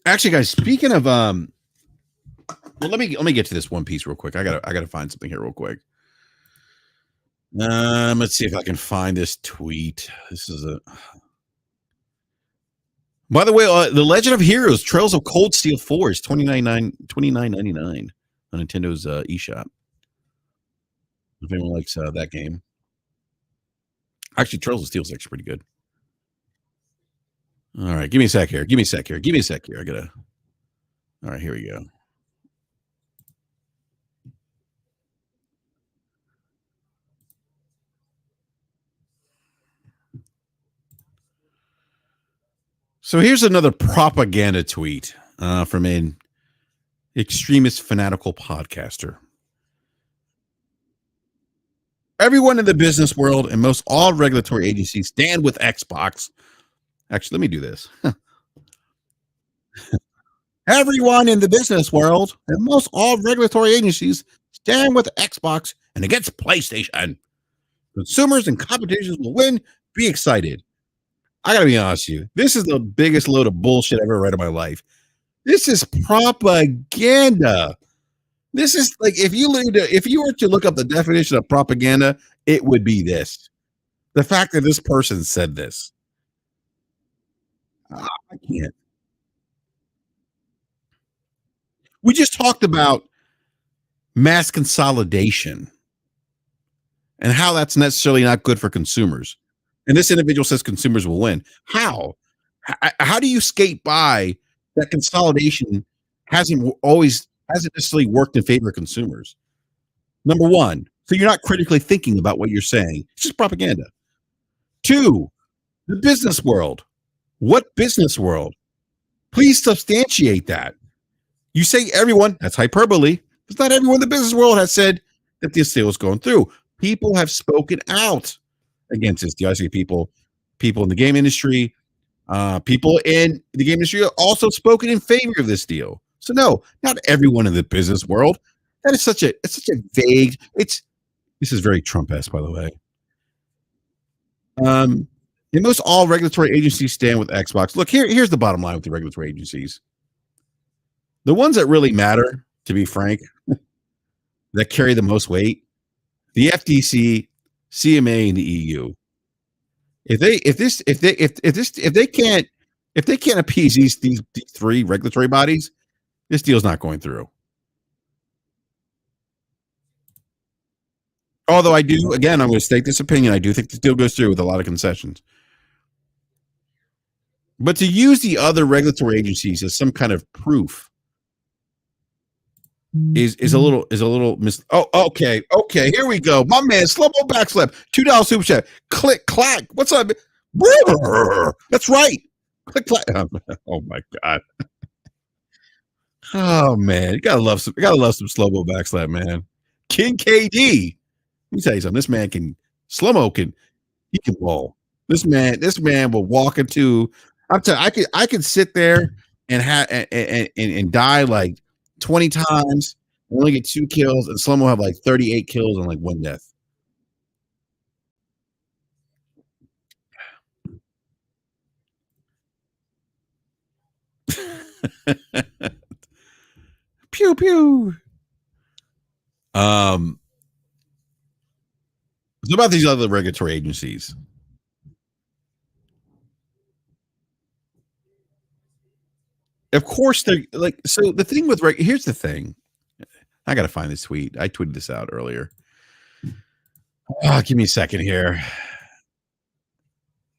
Actually, guys, speaking of well, let me get to this one piece real quick. I gotta find something here real quick. Let's see if I can find this tweet. This is a By the way, The Legend of Heroes Trails of Cold Steel 4 is $29.99 on Nintendo's eShop. If anyone likes that game. Actually, Trails of Steel is actually pretty good. All right, give me a sec here. Give me a sec here. Give me a sec here. I gotta. All right, here we go. So here's another propaganda tweet from an extremist fanatical podcaster. Everyone in the business world and most all regulatory agencies stand with Xbox. Actually, let me do this. Everyone in the business world and most all regulatory agencies stand with Xbox and against PlayStation. Consumers and competitions will win. Be excited. I gotta be honest with you. This is the biggest load of bullshit I've ever read in my life. This is propaganda. This is like if you were to look up the definition of propaganda, it would be this. The fact that this person said this. I can't. We just talked about mass consolidation. and how that's necessarily not good for consumers. And this individual says consumers will win. How? How do you skate by that consolidation hasn't necessarily worked in favor of consumers? Number one, so you're not critically thinking about what you're saying. It's just propaganda. Two, the business world. What business world? Please substantiate that. You say everyone, that's hyperbole, because not everyone in the business world has said that this deal is going through. People have spoken out against this deal. I say people in the game industry, people in the game industry have also spoken in favor of this deal. So no, not everyone in the business world. That is such a vague. This is very Trump-esque, by the way. In most all regulatory agencies stand with Xbox. Look, here's the bottom line with the regulatory agencies. The ones that really matter, to be frank, that carry the most weight, the FTC, CMA, and the EU. If they can't appease these three regulatory bodies, this deal's not going through. Although I'm going to state this opinion. I do think this deal goes through with a lot of concessions. But to use the other regulatory agencies as some kind of proof is a little oh, okay. Here we go. My man, slow mo backslap, $2 super chat. Click clack. What's up? That's right. Click clack. Oh my god. Oh man, you gotta love some slow mo backslap, man. King KD. Let me tell you something. This man can slow mo he can roll. This man will walk into. I'm telling you, I could sit there and have and die like 20 times, and only get 2 kills, and slow mo have like 38 kills and like 1 death. Pew pew. What about these other regulatory agencies? Of course, they're like, so the thing with here's the thing. I gotta find this tweet. I tweeted this out earlier. Give me a second here,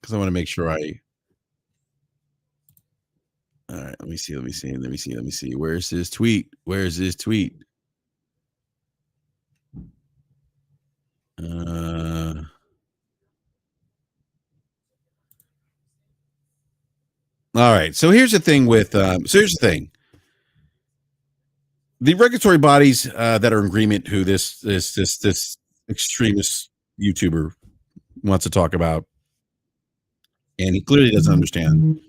because I want to make sure I. All right, let me see. Where's his tweet? All right. So here's the thing with. Here's the thing. The regulatory bodies that are in agreement, who this extremist YouTuber wants to talk about, and he clearly doesn't understand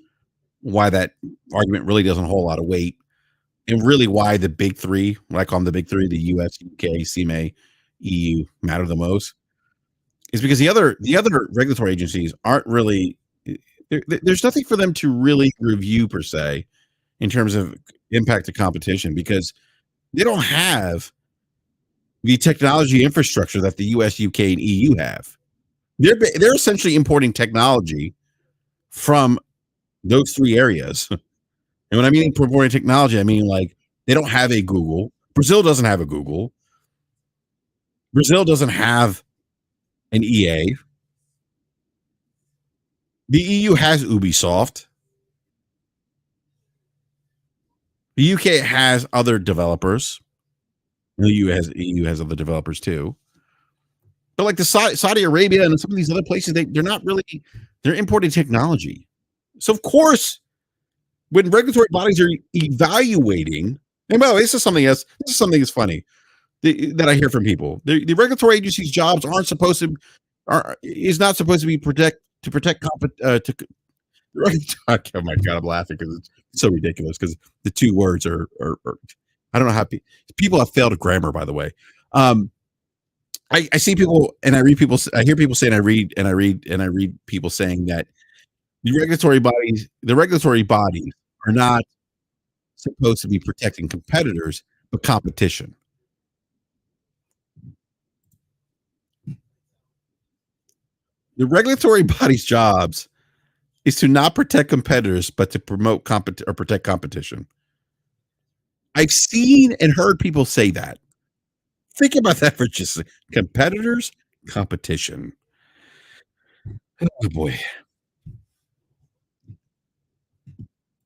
why that argument really doesn't hold a lot of weight, and really why the big three, what I call them the big three, the US, UK, CMA, EU, matter the most, is because the other regulatory agencies aren't really. There's nothing for them to really review per se in terms of impact to competition, because they don't have the technology infrastructure that the US, UK, and EU have. They're essentially importing technology from those 3 areas. And when I mean importing technology, I mean like they don't have a Google. Brazil doesn't have a Google. Brazil doesn't have an EA. The EU has Ubisoft. The UK has other developers. The EU has other developers too. But like the Saudi Arabia and some of these other places, they're not really, they're importing technology. So of course, when regulatory bodies are evaluating, and by the way, this is something else. This is something that's funny that I hear from people. The regulatory agencies' jobs is not supposed to be protect. Oh my god, I'm laughing because it's so ridiculous, because the 2 words are I don't know how people have failed grammar, by the way. I see people and I read people. I hear people saying I read people saying that the regulatory bodies are not supposed to be protecting competitors, but competition. The regulatory body's jobs is to not protect competitors, but to promote or protect competition. I've seen and heard people say that. Think about that for just competitors, competition. Oh boy.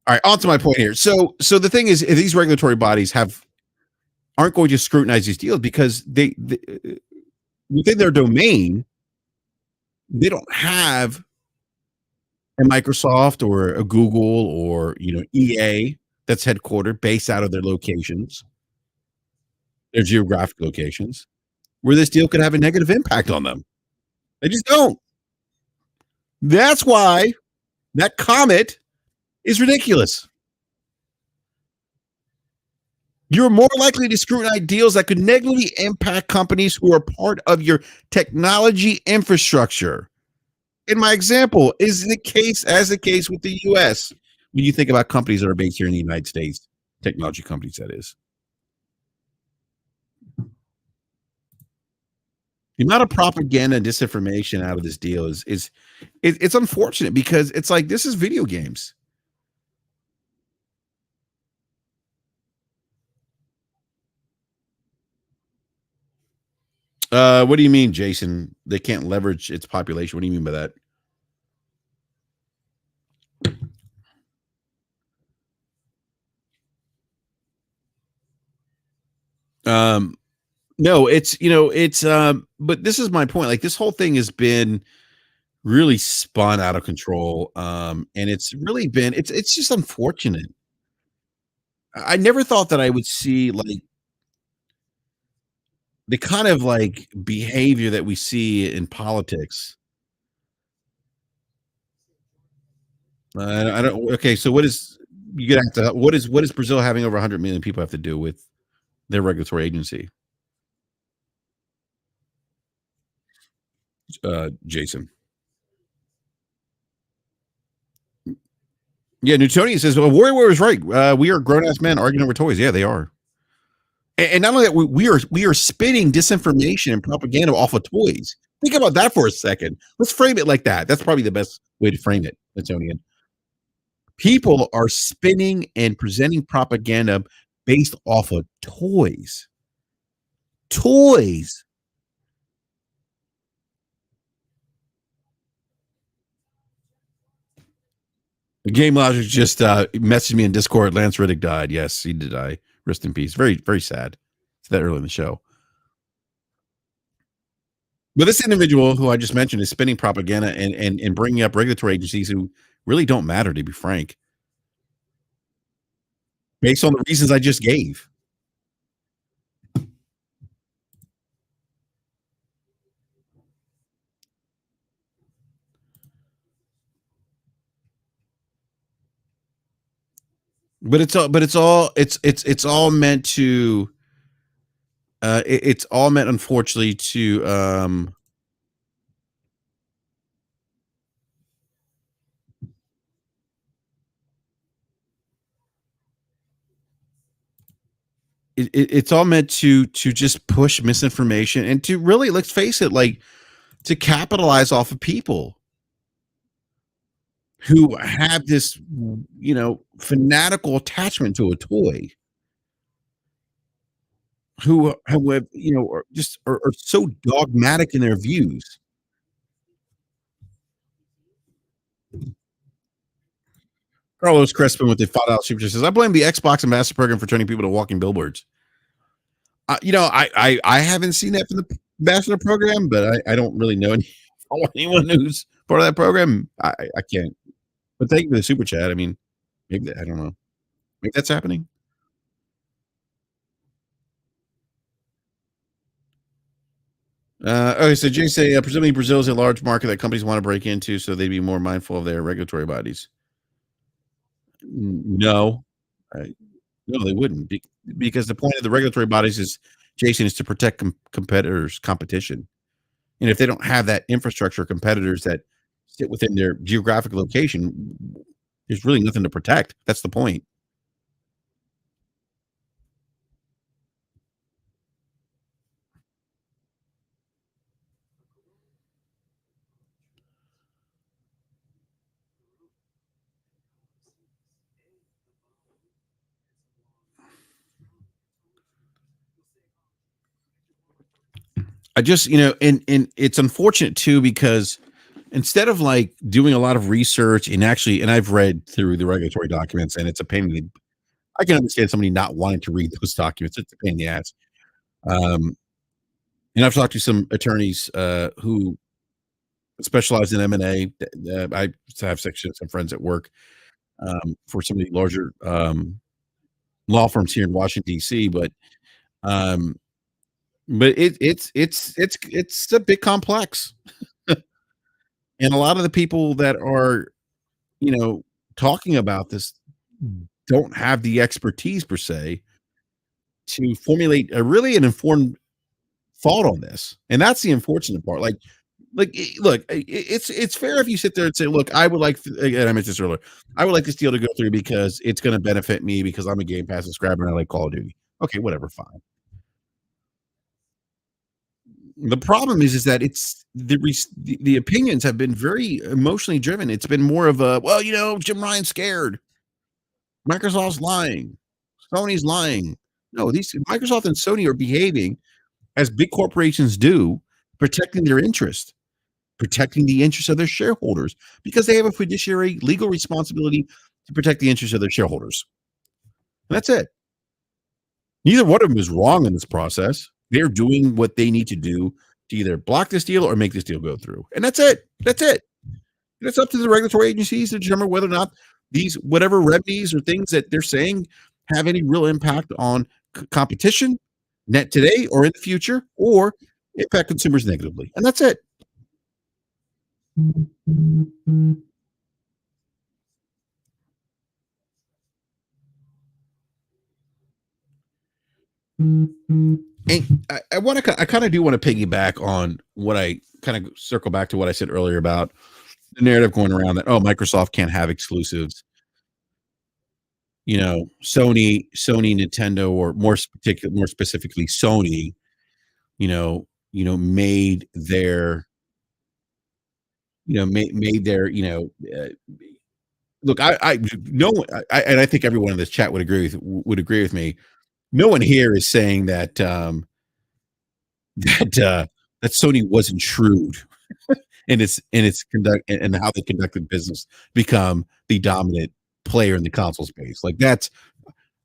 All right, on to my point here. So the thing is, these regulatory bodies aren't going to scrutinize these deals because they within their domain, they don't have a Microsoft or a Google or EA that's headquartered based out of their locations, their geographic locations, where this deal could have a negative impact on them. They just don't. That's why that comment is ridiculous. You're more likely to scrutinize deals that could negatively impact companies who are part of your technology infrastructure. In my example, is the case with the US when you think about companies that are based here in the United States, technology companies, that is. The amount of propaganda and disinformation out of this deal it's unfortunate because it's like this is video games. What do you mean, Jason? They can't leverage its population. What do you mean by that? Um, no, but this is my point. Like this whole thing has been really spun out of control. And it's really been it's just unfortunate. I never thought that I would see like the kind of like behavior that we see in politics. I don't. Okay, so you gonna have to? What is Brazil having over 100 million people have to do with their regulatory agency? Jason. Yeah, Newtonian says, "Well, Warrior was right. We are grown ass men arguing over toys. Yeah, they are. And not only that, we are spitting disinformation and propaganda off of toys. Think about that for a second. Let's frame it like that. That's probably the best way to frame it, Newtonian. People are spinning and presenting propaganda based off of toys. Toys. The Game Logic just messaged me in Discord. Lance Riddick died. Yes, he did die. Rest in peace. Very, very sad. It's that early in the show. But this individual who I just mentioned is spinning propaganda and bringing up regulatory agencies who really don't matter, to be frank, based on the reasons I just gave. But it's all meant to it's all meant, unfortunately, to it's all meant to just push misinformation and to really, let's face it, like to capitalize off of people who have this fanatical attachment to a toy, who have are so dogmatic in their views. Carlos Crespin with the $5 super chat says, "I blame the Xbox Ambassador program for turning people to walking billboards." I haven't seen that from the ambassador program, but I don't really know anyone who's part of that program. I can't. But thank you for the super chat. I mean, maybe I don't know. Maybe that's happening. Okay, so Jay say, presumably Brazil is a large market that companies want to break into, so they'd be more mindful of their regulatory bodies. No, I, no, they wouldn't, because the point of the regulatory bodies is, Jason, is to protect competitors' competition. And if they don't have that infrastructure, competitors that sit within their geographic location, there's really nothing to protect. That's the point. I just, and it's unfortunate too because instead of like doing a lot of research and actually, and I've read through the regulatory documents, and it's a pain in the I can understand somebody not wanting to read those documents. It's a pain in the ass. Um, and I've talked to some attorneys who specialize in M&A. I have some friends at work for some of the larger law firms here in Washington D.C. Um, but it's a bit complex, and a lot of the people that are you know talking about this don't have the expertise per se to formulate a really an informed thought on this, and that's the unfortunate part. Look, it's fair if you sit there and say, "Look, I would like," again, I mentioned this earlier. I would like this deal to go through because it's going to benefit me because I'm a Game Pass subscriber and I like Call of Duty. Okay, whatever, fine. The problem is that it's the opinions have been very emotionally driven. It's been more of a, well, Jim Ryan's scared. Microsoft's lying. Sony's lying. No, these Microsoft and Sony are behaving as big corporations do, protecting their interest, protecting the interests of their shareholders, because they have a fiduciary legal responsibility to protect the interests of their shareholders. And that's it. Neither one of them is wrong in this process. They're doing what they need to do to either block this deal or make this deal go through. And that's it. That's it. And it's up to the regulatory agencies to determine whether or not these whatever remedies or things that they're saying have any real impact on competition, net today or in the future, or impact consumers negatively. And that's it. And I want to, I kind of do want to piggyback on what I kind of circle back to what I said earlier about the narrative going around that, oh, Microsoft can't have exclusives. Sony, Nintendo, or more specifically Sony, made their, made their, look, I no one, and I think everyone in this chat would agree with me. No one here is saying that that that Sony wasn't shrewd in its conduct and how they conducted business, become the dominant player in the console space. Like that's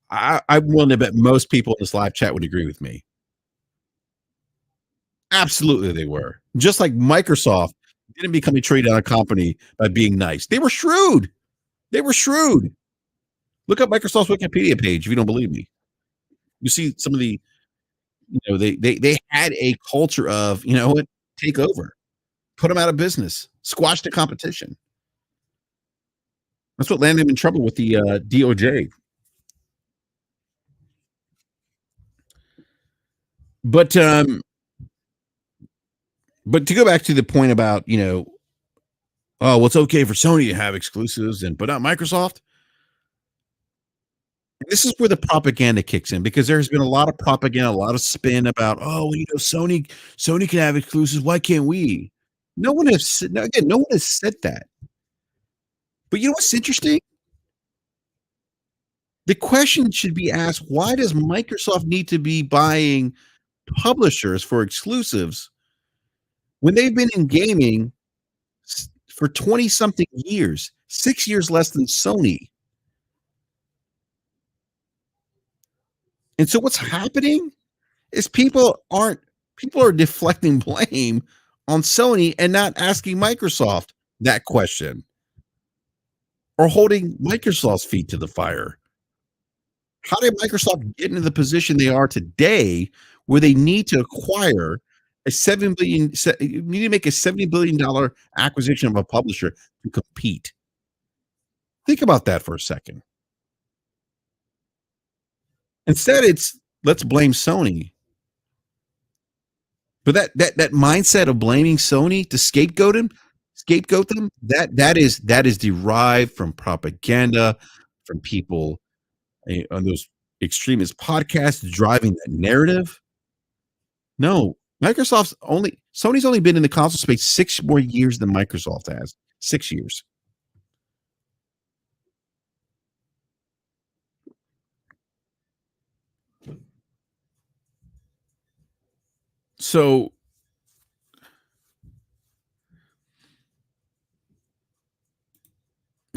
I'm willing to bet most people in this live chat would agree with me. Absolutely, they were. Just like Microsoft didn't become a trade down company by being nice. They were shrewd. They were shrewd. Look up Microsoft's Wikipedia page if you don't believe me. You see some of the, they had a culture of, what, take over, put them out of business, squash the competition. That's what landed him in trouble with the DOJ. But but to go back to the point about, oh, well, it's okay for Sony to have exclusives and but not Microsoft. This is where the propaganda kicks in because there's been a lot of propaganda, a lot of spin about, oh, well, Sony can have exclusives. Why can't we? No one has said that. But you know what's interesting? The question should be asked: why does Microsoft need to be buying publishers for exclusives when they've been in gaming for 20 something years, 6 years less than Sony? And so what's happening is people are deflecting blame on Sony and not asking Microsoft that question or holding Microsoft's feet to the fire. How did Microsoft get into the position they are today where they need to acquire a 7 billion you need to make a $70 billion acquisition of a publisher to compete? Think about that for a second. Instead, it's let's blame Sony. But that mindset of blaming Sony to scapegoat them, that is derived from propaganda, from people on those extremist podcasts driving that narrative. No, Sony's only been in the console space 6 more years than Microsoft has. 6 years. So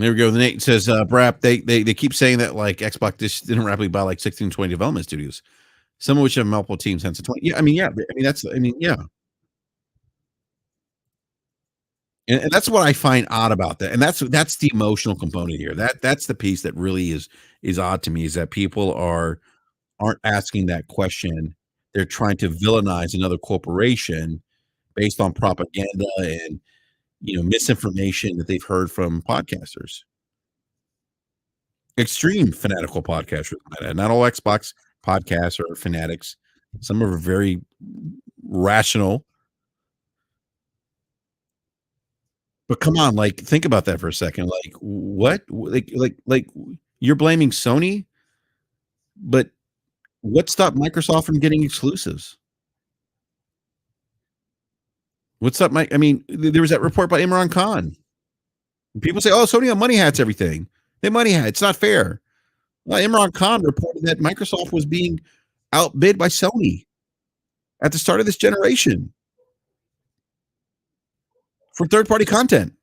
There we go. The Nate says, "Brap, they keep saying that like Xbox just didn't rapidly buy like 16, 20 development studios, some of which have multiple teams, hence the 20." Yeah, I mean, yeah, I mean yeah, and that's what I find odd about that, and that's the emotional component here. That's the piece that really is odd to me is that people aren't asking that question. They're trying to villainize another corporation based on propaganda and misinformation that they've heard from podcasters. Extreme fanatical podcasters. Not all Xbox podcasts are fanatics. Some are very rational. But come on, like, think about that for a second. Like, what? Like, you're blaming Sony, but what stopped Microsoft from getting exclusives? What's up, Mike? I mean, there was that report by Imran Khan. People say, "Oh, Sony on money hats everything." They money hat. It's not fair. Well, Imran Khan reported that Microsoft was being outbid by Sony at the start of this generation for third-party content.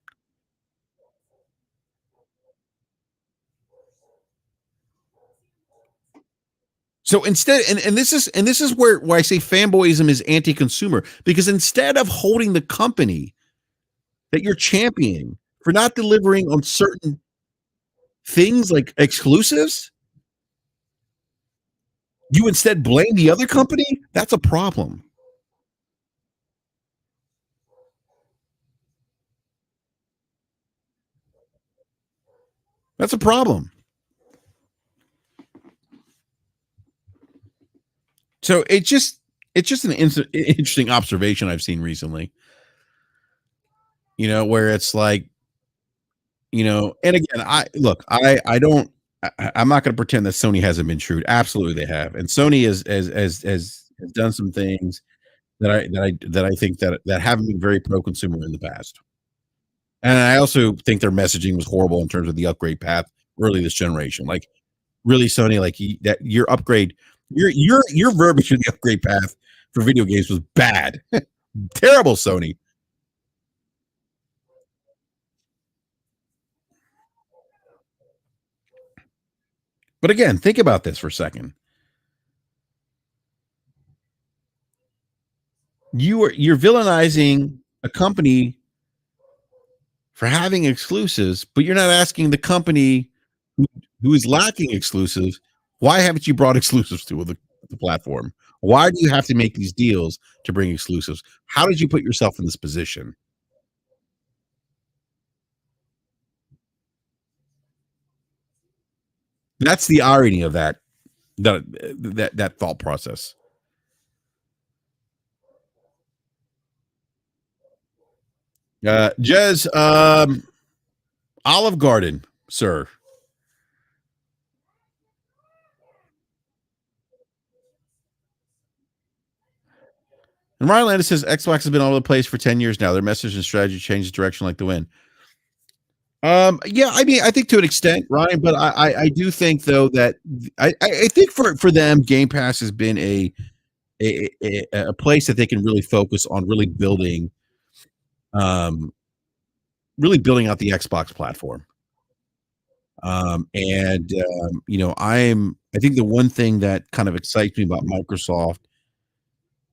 So instead, and this is where I say fanboyism is anti-consumer because instead of holding the company that you're championing for not delivering on certain things like exclusives, you instead blame the other company. That's a problem. That's a problem. So it's just an interesting observation I've seen recently. Where it's like, and again, I don't, I'm not going to pretend that Sony hasn't been shrewd. Absolutely, they have, and Sony has done some things that I think that haven't been very pro consumer in the past. And I also think their messaging was horrible in terms of the upgrade path early this generation. Like, really, Sony, like that your upgrade, your verbiage in the upgrade path for video games was bad, terrible, Sony. But again, think about this for a second. You're villainizing a company for having exclusives, but you're not asking the company who is lacking exclusives, why haven't you brought exclusives to the platform? Why do you have to make these deals to bring exclusives? How did you put yourself in this position? That's the irony of that thought process. Jez, Olive Garden, sir. And Ryan Landis says Xbox has been all over the place for 10 years now. Their message and strategy changes direction like the wind. Yeah, I mean, I think to an extent, Ryan, but I do think though that I think for them, Game Pass has been a place that they can really focus on um really building out the Xbox platform. And I think the one thing that kind of excites me about Microsoft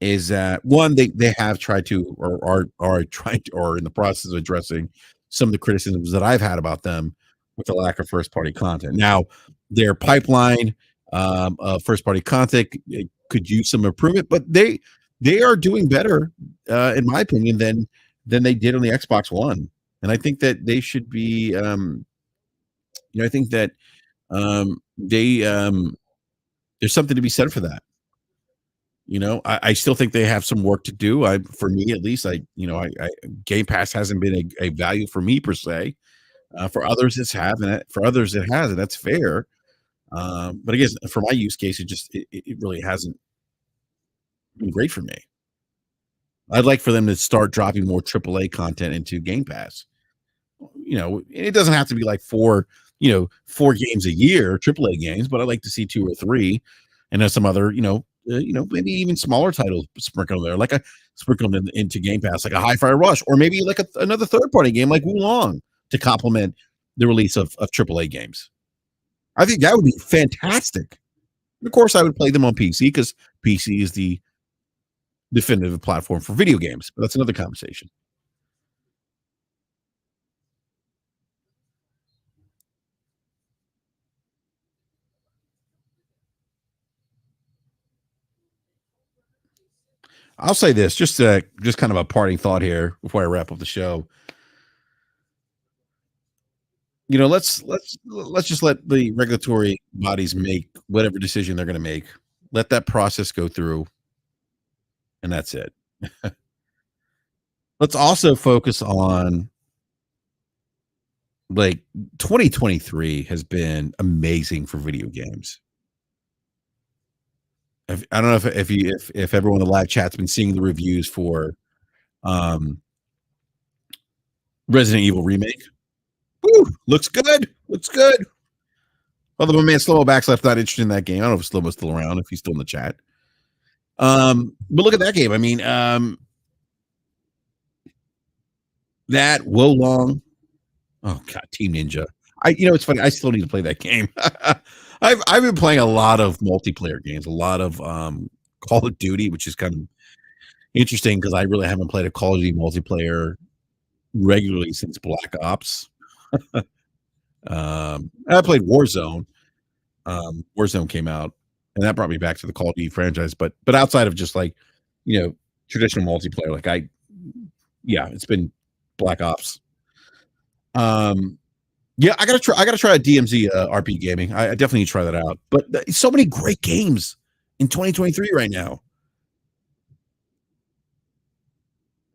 is that one, they have tried to or are trying to or in the process of addressing some of the criticisms that I've had about them with the lack of first party content. Now, their pipeline of first party content could use some improvement, but they are doing better, in my opinion, than they did on the Xbox One. And I think that they should be. I think that they there's something to be said for that. I still think they have some work to do. For me at least, I Game Pass hasn't been a value for me per se. For others, it's have, and for others, it has, and that's fair. But I guess for my use case, it really hasn't been great for me. I'd like for them to start dropping more AAA content into Game Pass. It doesn't have to be like four games a year, AAA games, but I like to see two or three, and then some other, maybe even smaller titles sprinkled there, like a sprinkle them into Game Pass, like a Hi-Fi Rush, or maybe like another third party game like Wulong to complement. the release of AAA games. I think that would be fantastic. Of course, I would play them on PC because PC is the definitive platform for video games. But that's another conversation. I'll say this, just kind of a parting thought here before I wrap up the show. Let's just let the regulatory bodies make whatever decision they're going to make. Let that process go through, and that's it. Let's also focus on like 2023 has been amazing for video games. I don't know if everyone in the live chat's been seeing the reviews for um, Resident Evil remake. Woo, looks good. Looks good. Although my man Slow Backslap's not interested in that game. I don't know if Slow's still around, if he's still in the chat. But look at that game. I mean, that Wolong. Oh god, Team Ninja. It's funny. I still need to play that game. I've been playing a lot of multiplayer games, a lot of Call of Duty, which is kind of interesting because I really haven't played a Call of Duty multiplayer regularly since Black Ops. I played Warzone. Warzone came out, and that brought me back to the Call of Duty franchise. But outside of just like traditional multiplayer, like it's been Black Ops. Yeah, I gotta try a DMZ RP gaming. I definitely need to try that out. But so many great games in 2023 right now.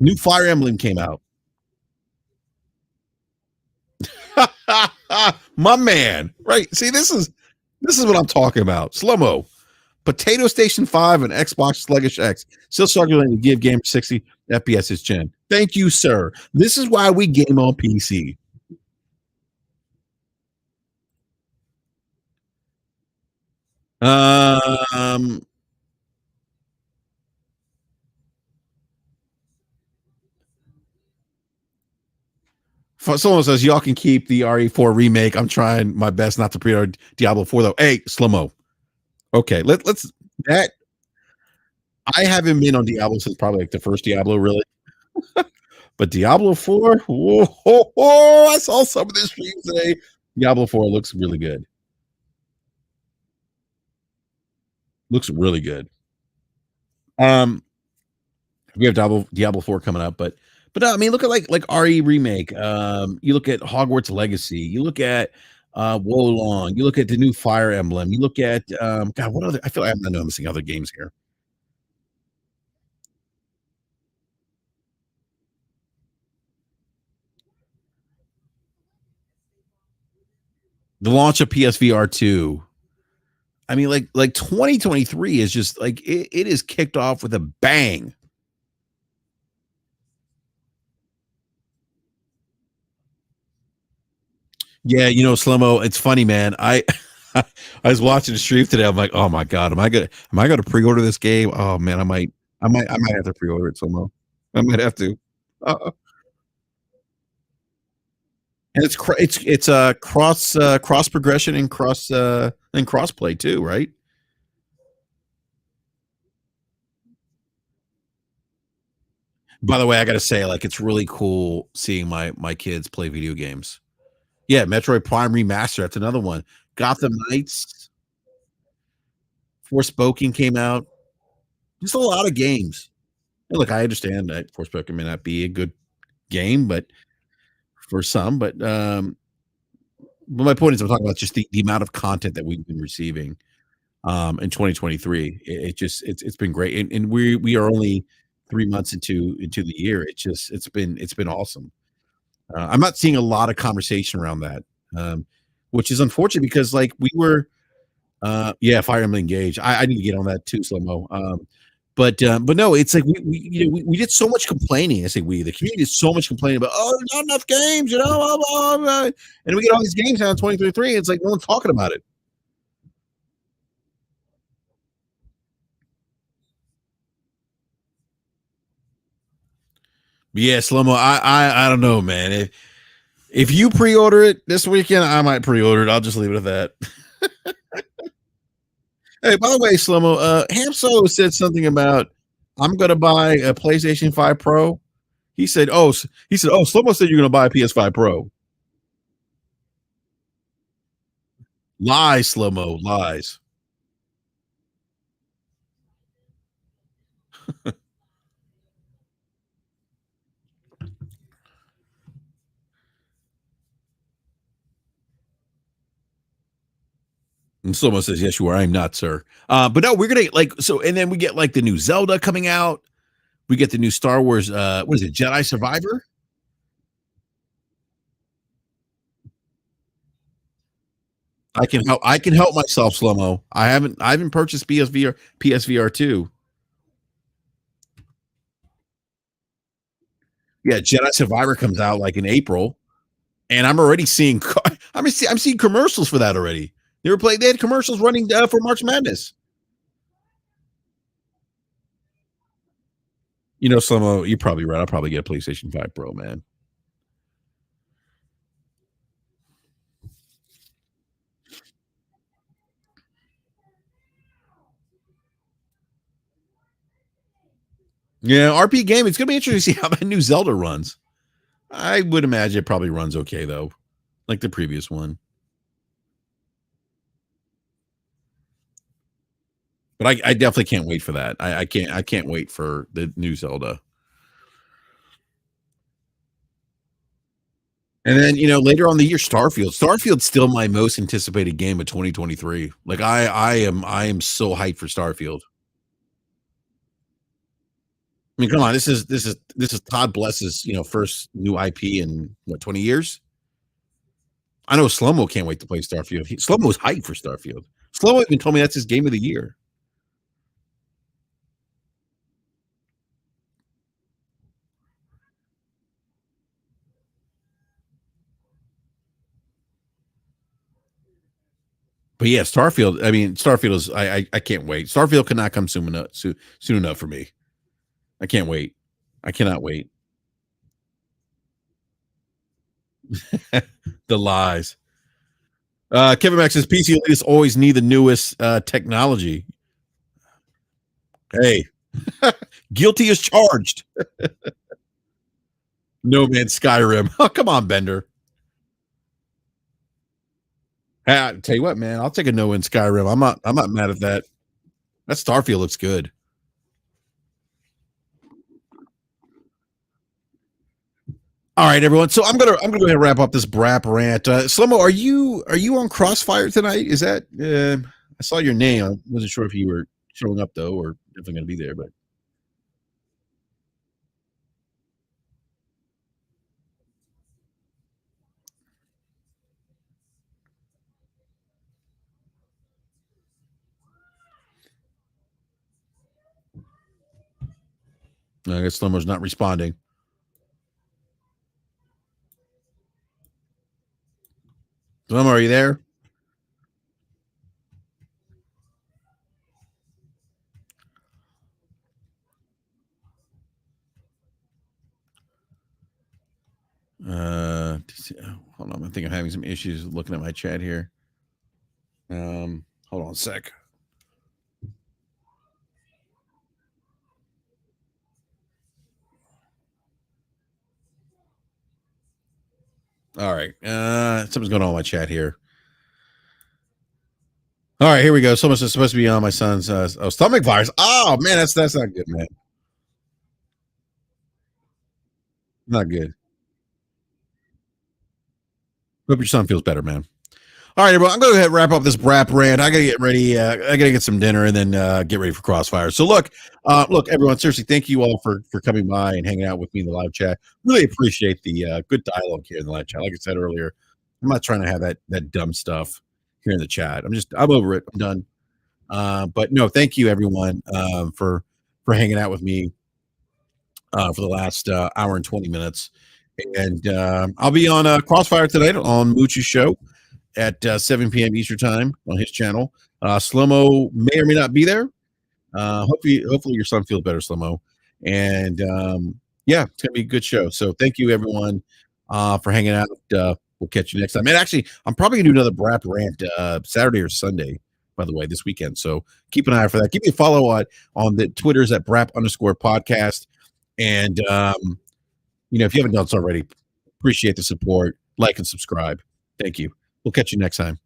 New Fire Emblem came out. My man, right? See, this is what I'm talking about. Slow mo. Potato Station 5 and Xbox Sluggish X still struggling to give game 60 FPS its gen. Thank you, sir. This is why we game on PC. Um, Someone says y'all can keep the RE4 remake. I'm trying my best not to pre-order Diablo 4 though. Hey, Slow-mo. Okay, let's that I haven't been on Diablo since probably like the first Diablo, really. But Diablo 4, whoa, I saw some of this streams today. Diablo 4 looks really good. Looks really good. Um, we have Diablo 4 coming up, but no, I mean, look at like RE remake. You look at Hogwarts Legacy. You look at Wolong. You look at the new Fire Emblem. You look at God, what other? I feel like I know I'm missing other games here. The launch of PSVR 2. I mean, like 2023 is just like it is kicked off with a bang. Yeah, Slomo. It's funny, man. I was watching the stream today. I'm like, oh my god, am I gonna pre-order this game? Oh man, I might have to pre-order it, Slomo. I might have to. Uh, and it's cross progression and cross play too, right? By the way, I gotta say, like, it's really cool seeing my kids play video games. Yeah, Metroid Prime Remaster. That's another one. Gotham Knights, Forspoken came out. Just a lot of games. And look, I understand that Forspoken may not be a good game, but for some, but my point is, I'm talking about just the amount of content that we've been receiving in 2023. It's been great, and we are only 3 months into the year. It's been awesome. I'm not seeing a lot of conversation around that, which is unfortunate because like we were, yeah, Fire Emblem Engage. I need to get on that too, slow mo. But no, it's like we did so much complaining. I say the community did so much complaining about there's not enough games, blah, blah, blah. And we get all these games out in 2023. It's like no one's talking about it. But yeah, slow mo. I don't know, man. If you pre-order it this weekend, I might pre-order it. I'll just leave it at that. Hey, by the way, Slomo, Ham Solo said something about I'm gonna buy a PlayStation 5 Pro. He said, Slomo said you're gonna buy a PS5 Pro. Lies, Slomo, lies. And Slomo says, yes, you are. I'm not, sir. But no, we're gonna like so, and then we get like the new Zelda coming out. We get the new Star Wars, what is it, Jedi Survivor? I can help myself, Slomo. I haven't purchased PSVR 2. Yeah, Jedi Survivor comes out like in April, and I'm already seeing I'm seeing commercials for that already. They had commercials running for March Madness. You know, Slomo, you're probably right. I'll probably get a PlayStation 5 Pro, man. Yeah, RP game. It's gonna be interesting to see how that new Zelda runs. I would imagine it probably runs okay though, like the previous one. But I definitely can't wait for that. I can't wait for the new Zelda. And then later on the year, Starfield. Starfield's still my most anticipated game of 2023. Like I am so hyped for Starfield. I mean, come on, this is Todd Bless's first new IP in what 20 years. I know Slomo can't wait to play Starfield. Slomo's hyped for Starfield. Slomo even told me that's his game of the year. But yeah, Starfield. I mean, Starfield is. I can't wait. Starfield cannot come soon enough for me. I can't wait. I cannot wait. The lies. Kevin Max says PC elites always need the newest technology. Hey, guilty as charged. No man, Skyrim. Oh, come on, Bender. Hey, I tell you what, man, I'll take a no in Skyrim. I'm not mad at that. That Starfield looks good. All right, everyone. So I'm gonna go ahead and wrap up this BRAP rant. Slomo, are you on Crossfire tonight? Is that I saw your name. I wasn't sure if you were showing up though, or if I'm gonna be there. But I guess Slomo's not responding. Slomo, are you there? Hold on. I think I'm having some issues looking at my chat here. Hold on a sec. All right. Something's going on with my chat here. All right, here we go. Someone's supposed to be on my son's stomach virus. Oh man, that's not good, man. Not good. Hope your son feels better, man. All right, everyone. I'm going to go ahead and wrap up this BRAP rant. I got to get ready. I got to get some dinner and then get ready for Crossfire. So look, everyone. Seriously, thank you all for coming by and hanging out with me in the live chat. Really appreciate the good dialogue here in the live chat. Like I said earlier, I'm not trying to have that dumb stuff here in the chat. I'm over it. I'm done. But no, thank you everyone for hanging out with me for the last hour and 20 minutes. And I'll be on Crossfire tonight on Mooch's show at 7 p.m. Eastern time on his channel. Slomo may or may not be there. Hopefully your son feels better, Slomo. And yeah, it's gonna be a good show. So thank you everyone. for hanging out. We'll catch you next time. And actually, I'm probably gonna do another BRAP rant Saturday or Sunday, by the way, this weekend. So keep an eye out for that. Give me a follow on the Twitters at BRAP_podcast. And if you haven't done so already, appreciate the support. Like and subscribe. Thank you. We'll catch you next time.